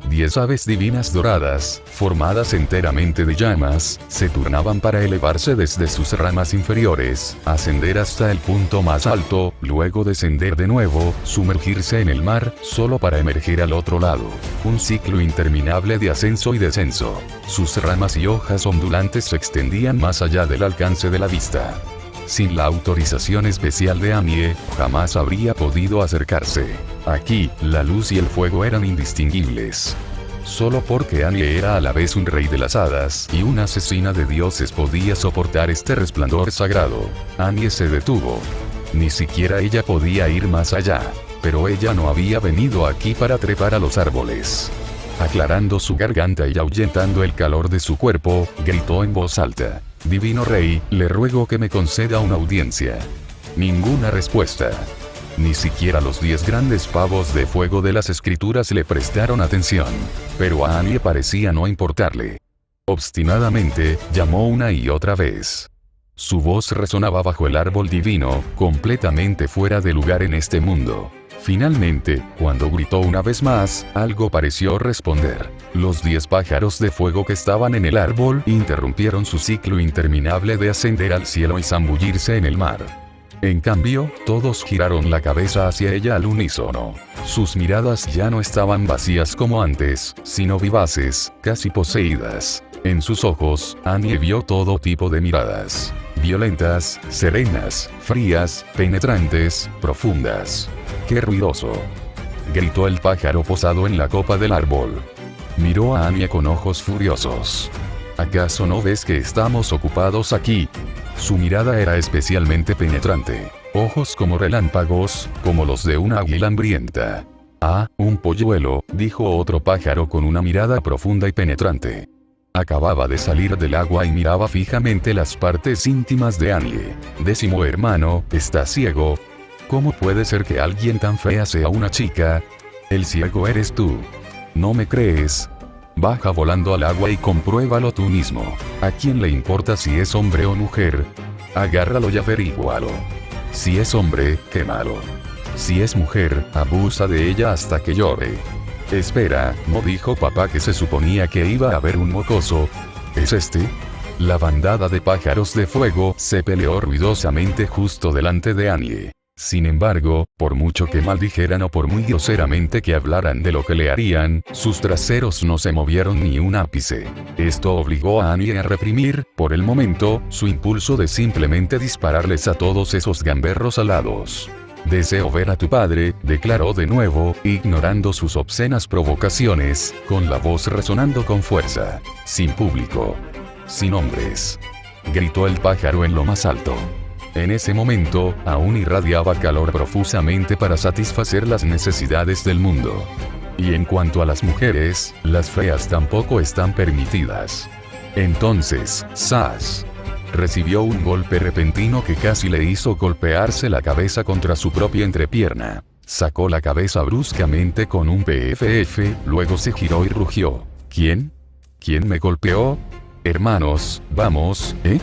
10 aves divinas doradas, formadas enteramente de llamas, se turnaban para elevarse desde sus ramas inferiores, ascender hasta el punto más alto, luego descender de nuevo, sumergirse en el mar, solo para emerger al otro lado. Un ciclo interminable de ascenso y descenso. Sus ramas y hojas ondulantes se extendían más allá del alcance de la vista. Sin la autorización especial de Anie, jamás habría podido acercarse. Aquí, la luz y el fuego eran indistinguibles. Solo porque Anie era a la vez un rey de las hadas y una asesina de dioses podía soportar este resplandor sagrado. Anie se detuvo. Ni siquiera ella podía ir más allá. Pero ella no había venido aquí para trepar a los árboles. Aclarando su garganta y ahuyentando el calor de su cuerpo, gritó en voz alta: «Divino Rey, le ruego que me conceda una audiencia». Ninguna respuesta. Ni siquiera los 10 grandes pavos de fuego de las escrituras le prestaron atención. Pero a Anie parecía no importarle. Obstinadamente, llamó una y otra vez. Su voz resonaba bajo el árbol divino, completamente fuera de lugar en este mundo. Finalmente, cuando gritó una vez más, algo pareció responder. Los 10 pájaros de fuego que estaban en el árbol interrumpieron su ciclo interminable de ascender al cielo y zambullirse en el mar. En cambio, todos giraron la cabeza hacia ella al unísono. Sus miradas ya no estaban vacías como antes, sino vivaces, casi poseídas. En sus ojos, Anie vio todo tipo de miradas. Violentas, serenas, frías, penetrantes, profundas. ¡Qué ruidoso!, gritó el pájaro posado en la copa del árbol. Miró a Anie con ojos furiosos. ¿Acaso no ves que estamos ocupados aquí? Su mirada era especialmente penetrante. Ojos como relámpagos, como los de una águila hambrienta. «Ah, un polluelo», dijo otro pájaro con una mirada profunda y penetrante. Acababa de salir del agua y miraba fijamente las partes íntimas de Anie. «Décimo hermano, ¿estás ciego? ¿Cómo puede ser que alguien tan fea sea una chica? El ciego eres tú. ¿No me crees? Baja volando al agua y compruébalo tú mismo. ¿A quién le importa si es hombre o mujer? Agárralo y averígualo. Si es hombre, quémalo. Si es mujer, abusa de ella hasta que llore». «Espera, ¿no dijo papá que se suponía que iba a haber un mocoso? ¿Es este?». La bandada de pájaros de fuego se peleó ruidosamente justo delante de Anie. Sin embargo, por mucho que maldijeran o por muy groseramente que hablaran de lo que le harían, sus traseros no se movieron ni un ápice. Esto obligó a Anie a reprimir, por el momento, su impulso de simplemente dispararles a todos esos gamberros alados. «Deseo ver a tu padre», declaró de nuevo, ignorando sus obscenas provocaciones, con la voz resonando con fuerza. «Sin público. Sin hombres», gritó el pájaro en lo más alto. En ese momento, aún irradiaba calor profusamente para satisfacer las necesidades del mundo. Y en cuanto a las mujeres, las feas tampoco están permitidas. Entonces, ¡zas!, recibió un golpe repentino que casi le hizo golpearse la cabeza contra su propia entrepierna. Sacó la cabeza bruscamente con un PFF, luego se giró y rugió. «¿Quién? ¿Quién me golpeó? Hermanos, vamos, ¿eh?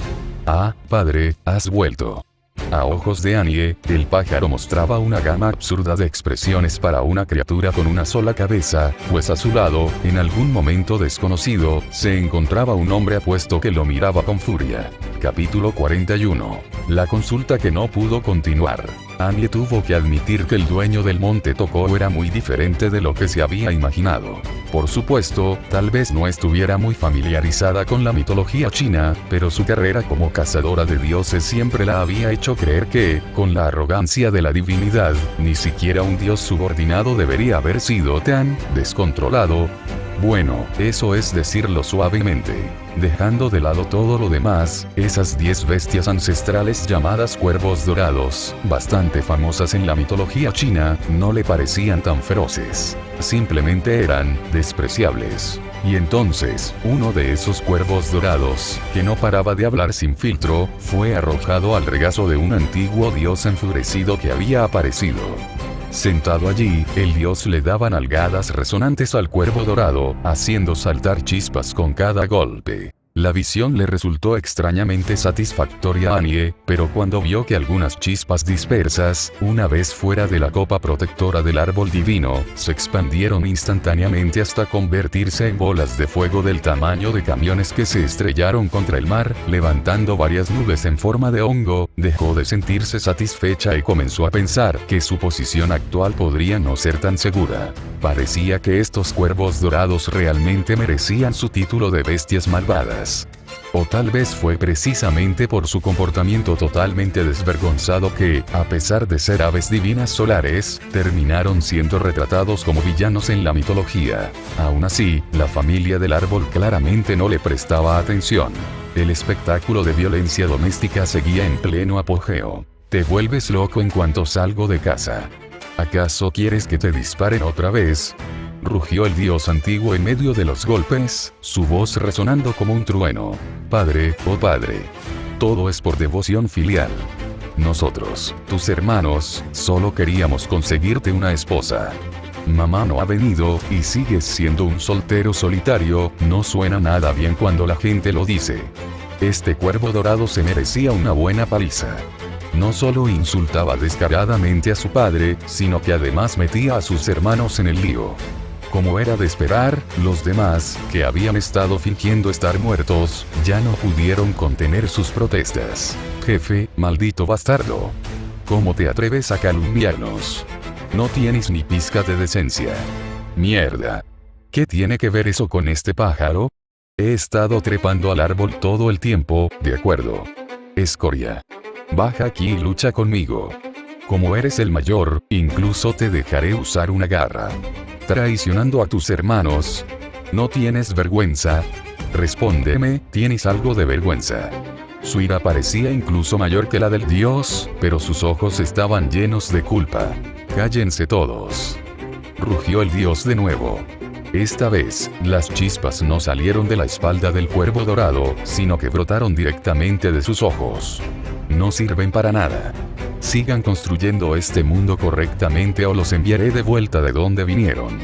Ah, padre, has vuelto». A ojos de Anie, el pájaro mostraba una gama absurda de expresiones para una criatura con una sola cabeza, pues a su lado, en algún momento desconocido, se encontraba un hombre apuesto que lo miraba con furia. Capítulo 41. La consulta que no pudo continuar. Anie tuvo que admitir que el dueño del monte Tok'o era muy diferente de lo que se había imaginado. Por supuesto, tal vez no estuviera muy familiarizada con la mitología china, pero su carrera como cazadora de dioses siempre la había hecho creer que, con la arrogancia de la divinidad, ni siquiera un dios subordinado debería haber sido tan descontrolado. Bueno, eso es decirlo suavemente. Dejando de lado todo lo demás, esas 10 bestias ancestrales llamadas cuervos dorados, bastante famosas en la mitología china, no le parecían tan feroces. Simplemente eran despreciables. Y entonces, uno de esos cuervos dorados, que no paraba de hablar sin filtro, fue arrojado al regazo de un antiguo dios enfurecido que había aparecido. Sentado allí, el dios le daba nalgadas resonantes al cuervo dorado, haciendo saltar chispas con cada golpe. La visión le resultó extrañamente satisfactoria a Annie, pero cuando vio que algunas chispas dispersas, una vez fuera de la copa protectora del árbol divino, se expandieron instantáneamente hasta convertirse en bolas de fuego del tamaño de camiones que se estrellaron contra el mar, levantando varias nubes en forma de hongo, dejó de sentirse satisfecha y comenzó a pensar que su posición actual podría no ser tan segura. Parecía que estos cuervos dorados realmente merecían su título de bestias malvadas. O tal vez fue precisamente por su comportamiento totalmente desvergonzado que, a pesar de ser aves divinas solares, terminaron siendo retratados como villanos en la mitología. Aún así, la familia del árbol claramente no le prestaba atención. El espectáculo de violencia doméstica seguía en pleno apogeo. Te vuelves loco en cuanto salgo de casa. ¿Acaso quieres que te disparen otra vez? Rugió el dios antiguo en medio de los golpes, su voz resonando como un trueno. Padre, oh padre. Todo es por devoción filial. Nosotros, tus hermanos, solo queríamos conseguirte una esposa. Mamá no ha venido, y sigues siendo un soltero solitario, no suena nada bien cuando la gente lo dice. Este cuervo dorado se merecía una buena paliza. No solo insultaba descaradamente a su padre, sino que además metía a sus hermanos en el lío. Como era de esperar, los demás, que habían estado fingiendo estar muertos, ya no pudieron contener sus protestas. Jefe, maldito bastardo. ¿Cómo te atreves a calumniarnos? No tienes ni pizca de decencia. Mierda. ¿Qué tiene que ver eso con este pájaro? He estado trepando al árbol todo el tiempo, de acuerdo. Escoria. Baja aquí y lucha conmigo. Como eres el mayor, incluso te dejaré usar una garra. Traicionando a tus hermanos. ¿No tienes vergüenza? Respóndeme, ¿tienes algo de vergüenza? Su ira parecía incluso mayor que la del dios, pero sus ojos estaban llenos de culpa. Cállense todos. Rugió el dios de nuevo. Esta vez, las chispas no salieron de la espalda del cuervo dorado, sino que brotaron directamente de sus ojos. No sirven para nada. Sigan construyendo este mundo correctamente o los enviaré de vuelta de donde vinieron.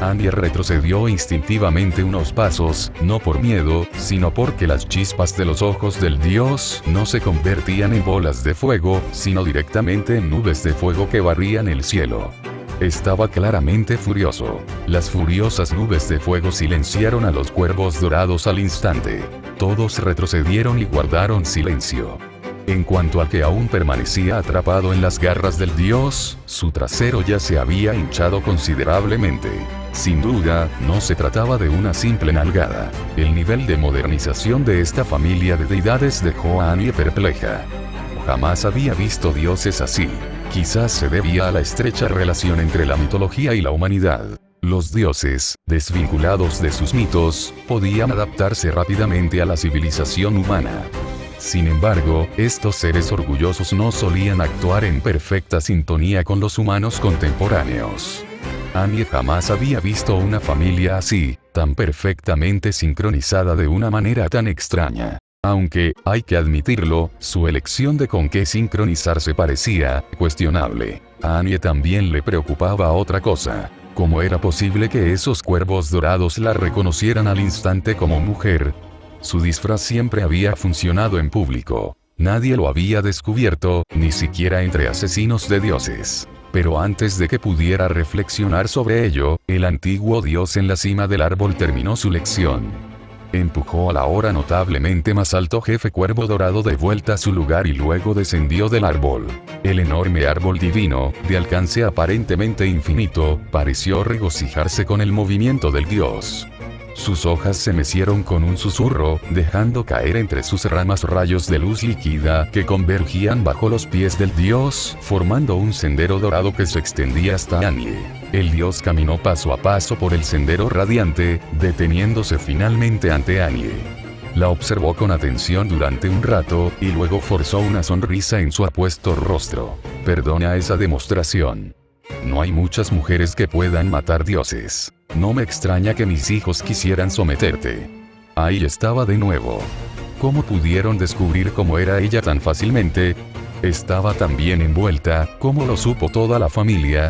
Annie retrocedió instintivamente unos pasos, no por miedo, sino porque las chispas de los ojos del dios no se convertían en bolas de fuego, sino directamente en nubes de fuego que barrían el cielo. Estaba claramente furioso. Las furiosas nubes de fuego silenciaron a los cuervos dorados al instante. Todos retrocedieron y guardaron silencio. En cuanto al que aún permanecía atrapado en las garras del dios, su trasero ya se había hinchado considerablemente. Sin duda, no se trataba de una simple nalgada. El nivel de modernización de esta familia de deidades dejó a Annie perpleja. Jamás había visto dioses así. Quizás se debía a la estrecha relación entre la mitología y la humanidad. Los dioses, desvinculados de sus mitos, podían adaptarse rápidamente a la civilización humana. Sin embargo, estos seres orgullosos no solían actuar en perfecta sintonía con los humanos contemporáneos. Annie jamás había visto una familia así, tan perfectamente sincronizada de una manera tan extraña. Aunque, hay que admitirlo, su elección de con qué sincronizarse parecía cuestionable. A Annie también le preocupaba otra cosa. ¿Cómo era posible que esos cuervos dorados la reconocieran al instante como mujer? Su disfraz siempre había funcionado en público. Nadie lo había descubierto, ni siquiera entre asesinos de dioses. Pero antes de que pudiera reflexionar sobre ello, el antiguo dios en la cima del árbol terminó su lección. Empujó al ahora notablemente más alto jefe cuervo dorado de vuelta a su lugar y luego descendió del árbol. El enorme árbol divino, de alcance aparentemente infinito, pareció regocijarse con el movimiento del dios. Sus hojas se mecieron con un susurro, dejando caer entre sus ramas rayos de luz líquida que convergían bajo los pies del dios, formando un sendero dorado que se extendía hasta Anye. El dios caminó paso a paso por el sendero radiante, deteniéndose finalmente ante Anye. La observó con atención durante un rato, y luego forzó una sonrisa en su apuesto rostro. Perdona esa demostración. No hay muchas mujeres que puedan matar dioses. No me extraña que mis hijos quisieran someterte. Ahí estaba de nuevo. ¿Cómo pudieron descubrir cómo era ella tan fácilmente? Estaba tan bien envuelta, ¿cómo lo supo toda la familia?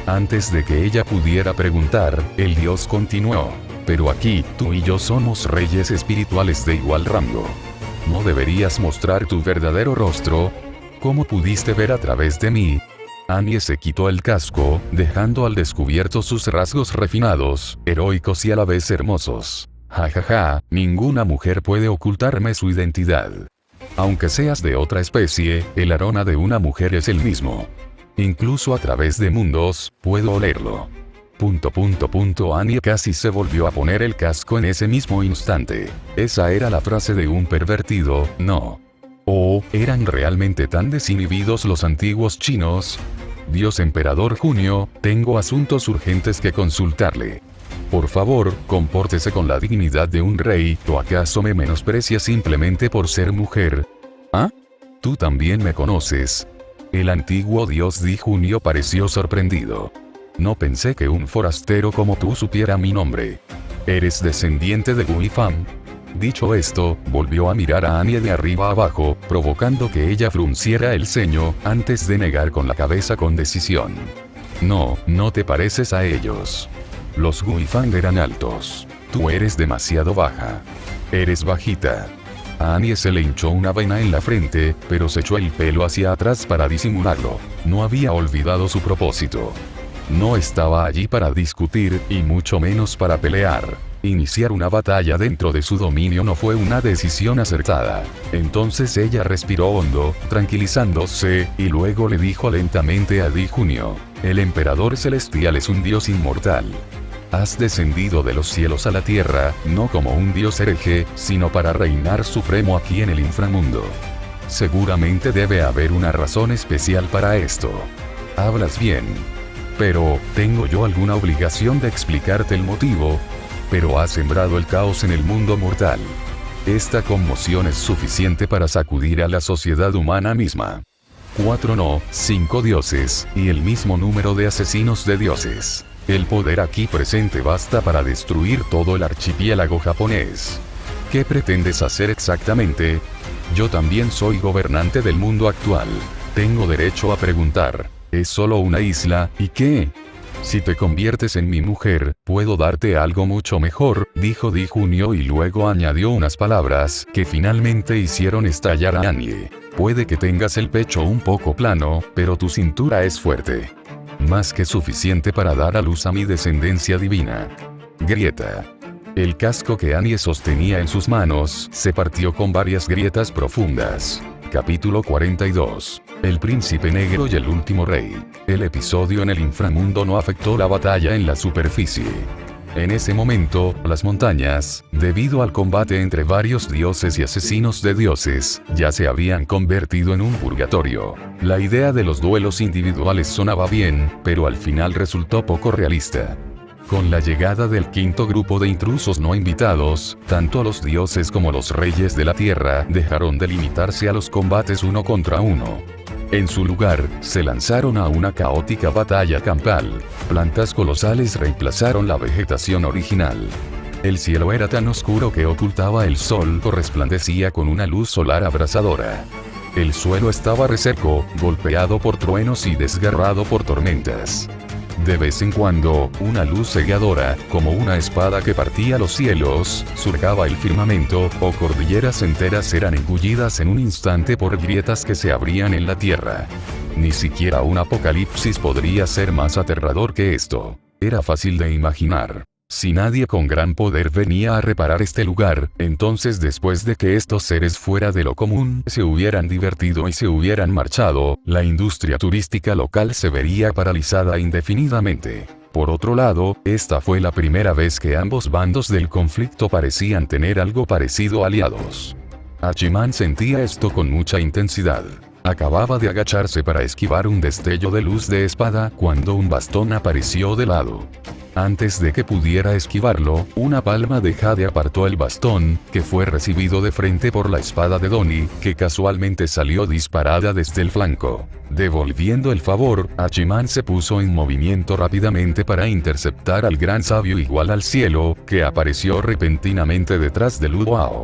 Antes de que ella pudiera preguntar, el dios continuó. Pero aquí, tú y yo somos reyes espirituales de igual rango. ¿No deberías mostrar tu verdadero rostro? ¿Cómo pudiste ver a través de mí? Anye se quitó el casco, dejando al descubierto sus rasgos refinados, heroicos y a la vez hermosos. Jajaja, ninguna mujer puede ocultarme su identidad. Aunque seas de otra especie, el aroma de una mujer es el mismo. Incluso a través de mundos, puedo olerlo. Anye casi se volvió a poner el casco en ese mismo instante. Esa era la frase de un pervertido, ¿no? ¿O eran realmente tan desinhibidos los antiguos chinos? Dios Emperador Junio, tengo asuntos urgentes que consultarle. Por favor, compórtese con la dignidad de un rey, ¿o acaso me menosprecia simplemente por ser mujer? ¿Ah? Tú también me conoces. El antiguo dios Di Junio pareció sorprendido. No pensé que un forastero como tú supiera mi nombre. ¿Eres descendiente de Gui Fan? Dicho esto, volvió a mirar a Anye de arriba a abajo, provocando que ella frunciera el ceño, antes de negar con la cabeza con decisión. No, no te pareces a ellos. Los Guifang eran altos. Tú eres demasiado baja. Eres bajita. A Anye se le hinchó una vena en la frente, pero se echó el pelo hacia atrás para disimularlo. No había olvidado su propósito. No estaba allí para discutir, y mucho menos para pelear. Iniciar una batalla dentro de su dominio no fue una decisión acertada. Entonces ella respiró hondo, tranquilizándose, y luego le dijo lentamente a Di Junio: el emperador celestial es un dios inmortal. Has descendido de los cielos a la tierra, no como un dios hereje, sino para reinar supremo aquí en el inframundo. Seguramente debe haber una razón especial para esto. Hablas bien. Pero, ¿tengo yo alguna obligación de explicarte el motivo? Pero has sembrado el caos en el mundo mortal. Esta conmoción es suficiente para sacudir a la sociedad humana misma. 4 no, 5 dioses, y el mismo número de asesinos de dioses. El poder aquí presente basta para destruir todo el archipiélago japonés. ¿Qué pretendes hacer exactamente? Yo también soy gobernante del mundo actual. Tengo derecho a preguntar. Es solo una isla, ¿y qué? Si te conviertes en mi mujer, puedo darte algo mucho mejor, dijo Di Junio y luego añadió unas palabras que finalmente hicieron estallar a Anye. Puede que tengas el pecho un poco plano, pero tu cintura es fuerte. Más que suficiente para dar a luz a mi descendencia divina. Grieta. El casco que Anye sostenía en sus manos se partió con varias grietas profundas. Capítulo 42. El príncipe negro y el último rey. El episodio en el inframundo no afectó la batalla en la superficie. En ese momento, las montañas, debido al combate entre varios dioses y asesinos de dioses, ya se habían convertido en un purgatorio. La idea de los duelos individuales sonaba bien, pero al final resultó poco realista. Con la llegada del quinto grupo de intrusos no invitados, tanto los dioses como los reyes de la tierra dejaron de limitarse a los combates uno contra uno. En su lugar, se lanzaron a una caótica batalla campal. Plantas colosales reemplazaron la vegetación original. El cielo era tan oscuro que ocultaba el sol o resplandecía con una luz solar abrasadora. El suelo estaba reseco, golpeado por truenos y desgarrado por tormentas. De vez en cuando, una luz cegadora, como una espada que partía los cielos, surcaba el firmamento, o cordilleras enteras eran engullidas en un instante por grietas que se abrían en la tierra. Ni siquiera un apocalipsis podría ser más aterrador que esto. Era fácil de imaginar. Si nadie con gran poder venía a reparar este lugar, entonces después de que estos seres fuera de lo común se hubieran divertido y se hubieran marchado, la industria turística local se vería paralizada indefinidamente. Por otro lado, esta fue la primera vez que ambos bandos del conflicto parecían tener algo parecido a aliados. Hachiman sentía esto con mucha intensidad. Acababa de agacharse para esquivar un destello de luz de espada cuando un bastón apareció de lado. Antes de que pudiera esquivarlo, una palma de jade apartó el bastón, que fue recibido de frente por la espada de Doni, que casualmente salió disparada desde el flanco. Devolviendo el favor, Hachiman se puso en movimiento rápidamente para interceptar al gran sabio igual al cielo, que apareció repentinamente detrás de Lu Buao.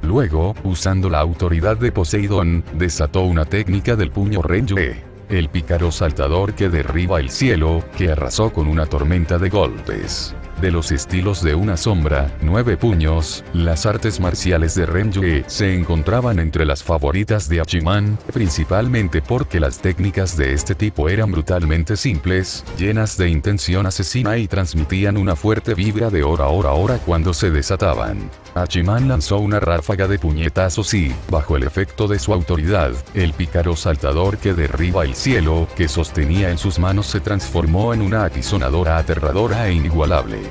Luego, usando la autoridad de Poseidón, desató una técnica del puño Renjue, el pícaro saltador que derriba el cielo, que arrasó con una tormenta de golpes. De los estilos de una sombra, 9 puños, las artes marciales de Renjue se encontraban entre las favoritas de Hachiman, principalmente porque las técnicas de este tipo eran brutalmente simples, llenas de intención asesina y transmitían una fuerte vibra de hora a hora cuando se desataban. Hachiman lanzó una ráfaga de puñetazos y, bajo el efecto de su autoridad, el pícaro saltador que derriba el cielo, que sostenía en sus manos se transformó en una apisonadora aterradora e inigualable.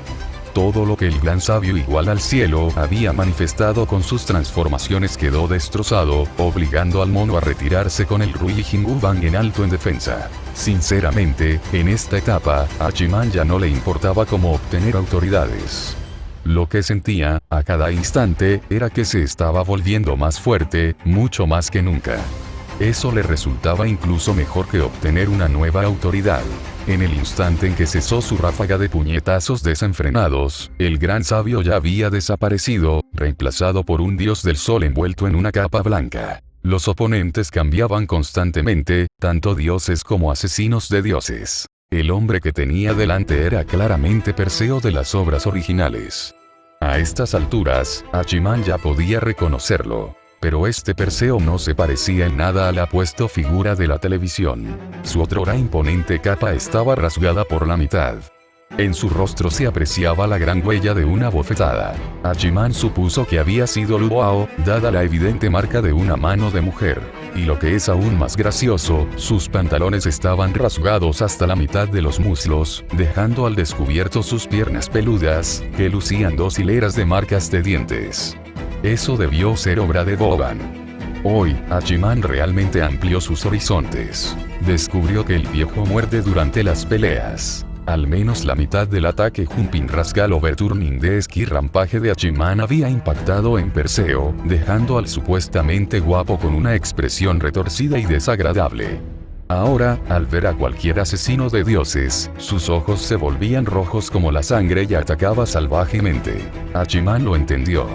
Todo lo que el gran sabio igual al cielo había manifestado con sus transformaciones quedó destrozado, obligando al mono a retirarse con el Rui Jinguban en alto en defensa. Sinceramente, en esta etapa, a Hachiman ya no le importaba cómo obtener autoridades. Lo que sentía, a cada instante, era que se estaba volviendo más fuerte, mucho más que nunca. Eso le resultaba incluso mejor que obtener una nueva autoridad. En el instante en que cesó su ráfaga de puñetazos desenfrenados, el gran sabio ya había desaparecido, reemplazado por un dios del sol envuelto en una capa blanca. Los oponentes cambiaban constantemente, tanto dioses como asesinos de dioses. El hombre que tenía delante era claramente Perseo de las obras originales. A estas alturas, Hachiman ya podía reconocerlo. Pero este Perseo no se parecía en nada a la apuesto figura de la televisión. Su otrora imponente capa estaba rasgada por la mitad. En su rostro se apreciaba la gran huella de una bofetada. Hachiman supuso que había sido Lu Buao, dada la evidente marca de una mano de mujer. Y lo que es aún más gracioso, sus pantalones estaban rasgados hasta la mitad de los muslos, dejando al descubierto sus piernas peludas, que lucían 2 hileras de marcas de dientes. Eso debió ser obra de Boban. Hoy, Hachiman realmente amplió sus horizontes. Descubrió que el viejo muerde durante las peleas. Al menos la mitad del ataque Jumping Rascal Overturning de esquí rampaje de Hachiman había impactado en Perseo, dejando al supuestamente guapo con una expresión retorcida y desagradable. Ahora, al ver a cualquier asesino de dioses, sus ojos se volvían rojos como la sangre y atacaba salvajemente. Hachiman lo entendió.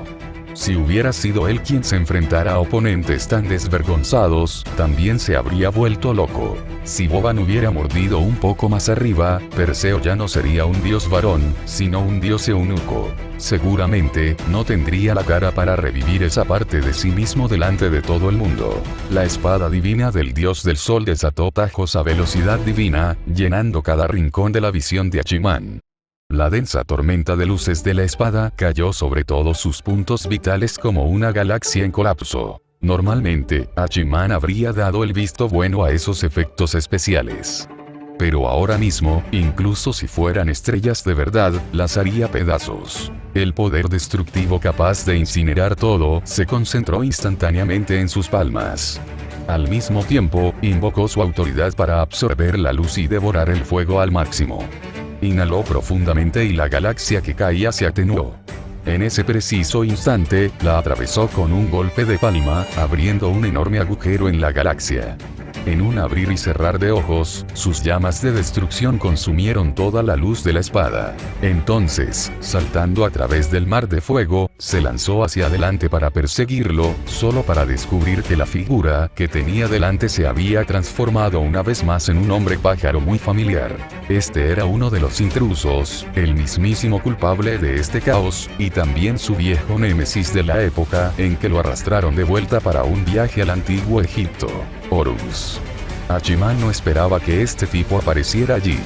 Si hubiera sido él quien se enfrentara a oponentes tan desvergonzados, también se habría vuelto loco. Si Boban hubiera mordido un poco más arriba, Perseo ya no sería un dios varón, sino un dios eunuco. Seguramente, no tendría la cara para revivir esa parte de sí mismo delante de todo el mundo. La espada divina del dios del sol desató tajos a velocidad divina, llenando cada rincón de la visión de Hachiman. La densa tormenta de luces de la espada cayó sobre todos sus puntos vitales como una galaxia en colapso. Normalmente, Hachiman habría dado el visto bueno a esos efectos especiales. Pero ahora mismo, incluso si fueran estrellas de verdad, las haría pedazos. El poder destructivo capaz de incinerar todo se concentró instantáneamente en sus palmas. Al mismo tiempo, invocó su autoridad para absorber la luz y devorar el fuego al máximo. Inhaló profundamente y la galaxia que caía se atenuó. En ese preciso instante, la atravesó con un golpe de palma, abriendo un enorme agujero en la galaxia. En un abrir y cerrar de ojos, sus llamas de destrucción consumieron toda la luz de la espada. Entonces, saltando a través del mar de fuego, se lanzó hacia adelante para perseguirlo, solo para descubrir que la figura que tenía delante se había transformado una vez más en un hombre pájaro muy familiar. Este era uno de los intrusos, el mismísimo culpable de este caos, y también su viejo némesis de la época en que lo arrastraron de vuelta para un viaje al antiguo Egipto. Horus. Hachiman no esperaba que este tipo apareciera allí.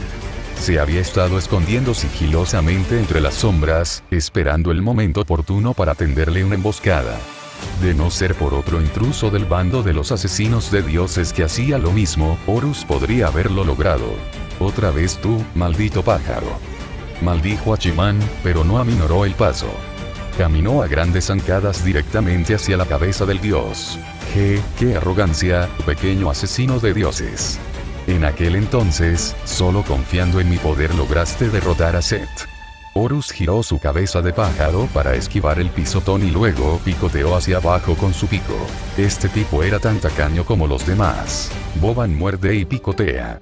Se había estado escondiendo sigilosamente entre las sombras, esperando el momento oportuno para tenderle una emboscada. De no ser por otro intruso del bando de los asesinos de dioses que hacía lo mismo, Horus podría haberlo logrado. Otra vez tú, maldito pájaro. Maldijo Hachiman, pero no aminoró el paso. Caminó a grandes zancadas directamente hacia la cabeza del dios. ¡Qué arrogancia, pequeño asesino de dioses! En aquel entonces, solo confiando en mi poder lograste derrotar a Set. Horus giró su cabeza de pájaro para esquivar el pisotón y luego picoteó hacia abajo con su pico. Este tipo era tan tacaño como los demás. Boban muerde y picotea.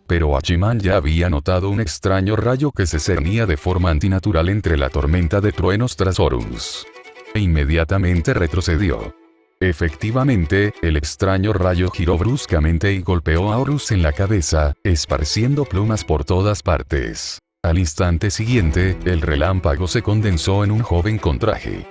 Pero Hachiman ya había notado un extraño rayo que se cernía de forma antinatural entre la tormenta de truenos tras Horus. E inmediatamente retrocedió. Efectivamente, el extraño rayo giró bruscamente y golpeó a Horus en la cabeza, esparciendo plumas por todas partes. Al instante siguiente, el relámpago se condensó en un joven con traje.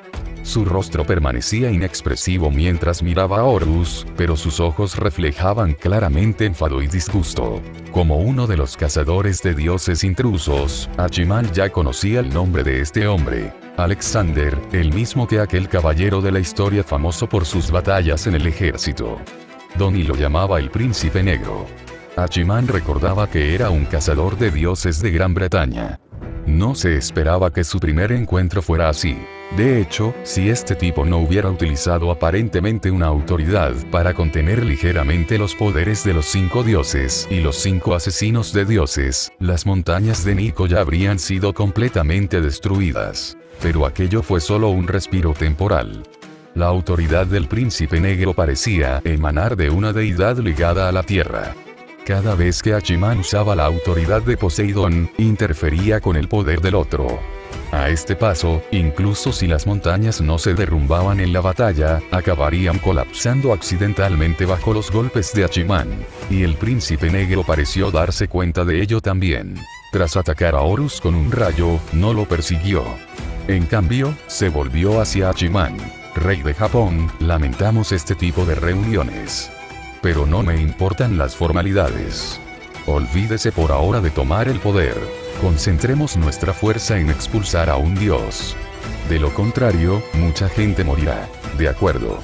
Su rostro permanecía inexpresivo mientras miraba a Horus, pero sus ojos reflejaban claramente enfado y disgusto. Como uno de los cazadores de dioses intrusos, Hachiman ya conocía el nombre de este hombre. Alexander, el mismo que aquel caballero de la historia famoso por sus batallas en el ejército. Donnie lo llamaba el Príncipe Negro. Hachiman recordaba que era un cazador de dioses de Gran Bretaña. No se esperaba que su primer encuentro fuera así. De hecho, si este tipo no hubiera utilizado aparentemente una autoridad para contener ligeramente los poderes de los 5 dioses y los 5 asesinos de dioses, las montañas de Nico ya habrían sido completamente destruidas. Pero aquello fue solo un respiro temporal. La autoridad del Príncipe Negro parecía emanar de una deidad ligada a la tierra. Cada vez que Hachiman usaba la autoridad de Poseidón, interfería con el poder del otro. A este paso, incluso si las montañas no se derrumbaban en la batalla, acabarían colapsando accidentalmente bajo los golpes de Hachiman. Y el Príncipe Negro pareció darse cuenta de ello también. Tras atacar a Horus con un rayo, no lo persiguió. En cambio, se volvió hacia Hachiman. Rey de Japón, lamentamos este tipo de reuniones. Pero no me importan las formalidades. Olvídese por ahora de tomar el poder. Concentremos nuestra fuerza en expulsar a un dios. De lo contrario, mucha gente morirá. De acuerdo.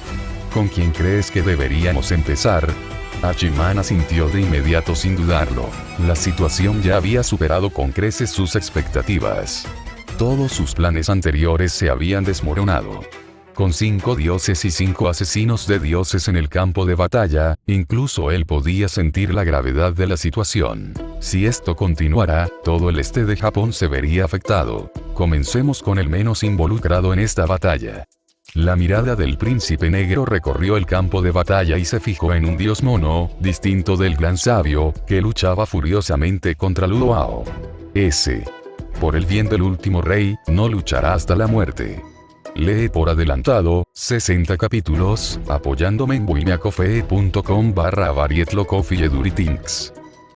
¿Con quién crees que deberíamos empezar? Hachiman asintió de inmediato sin dudarlo. La situación ya había superado con creces sus expectativas. Todos sus planes anteriores se habían desmoronado. Con 5 dioses y 5 asesinos de dioses en el campo de batalla, incluso él podía sentir la gravedad de la situación. Si esto continuara, todo el este de Japón se vería afectado. Comencemos con el menos involucrado en esta batalla. La mirada del Príncipe Negro recorrió el campo de batalla y se fijó en un dios mono, distinto del gran sabio, que luchaba furiosamente contra Luoao. Ese. Por el bien del último rey, no luchará hasta la muerte. Lee por adelantado, 60 capítulos, apoyándome en buimeacoffee.com/varietlocoffee y eduritinks.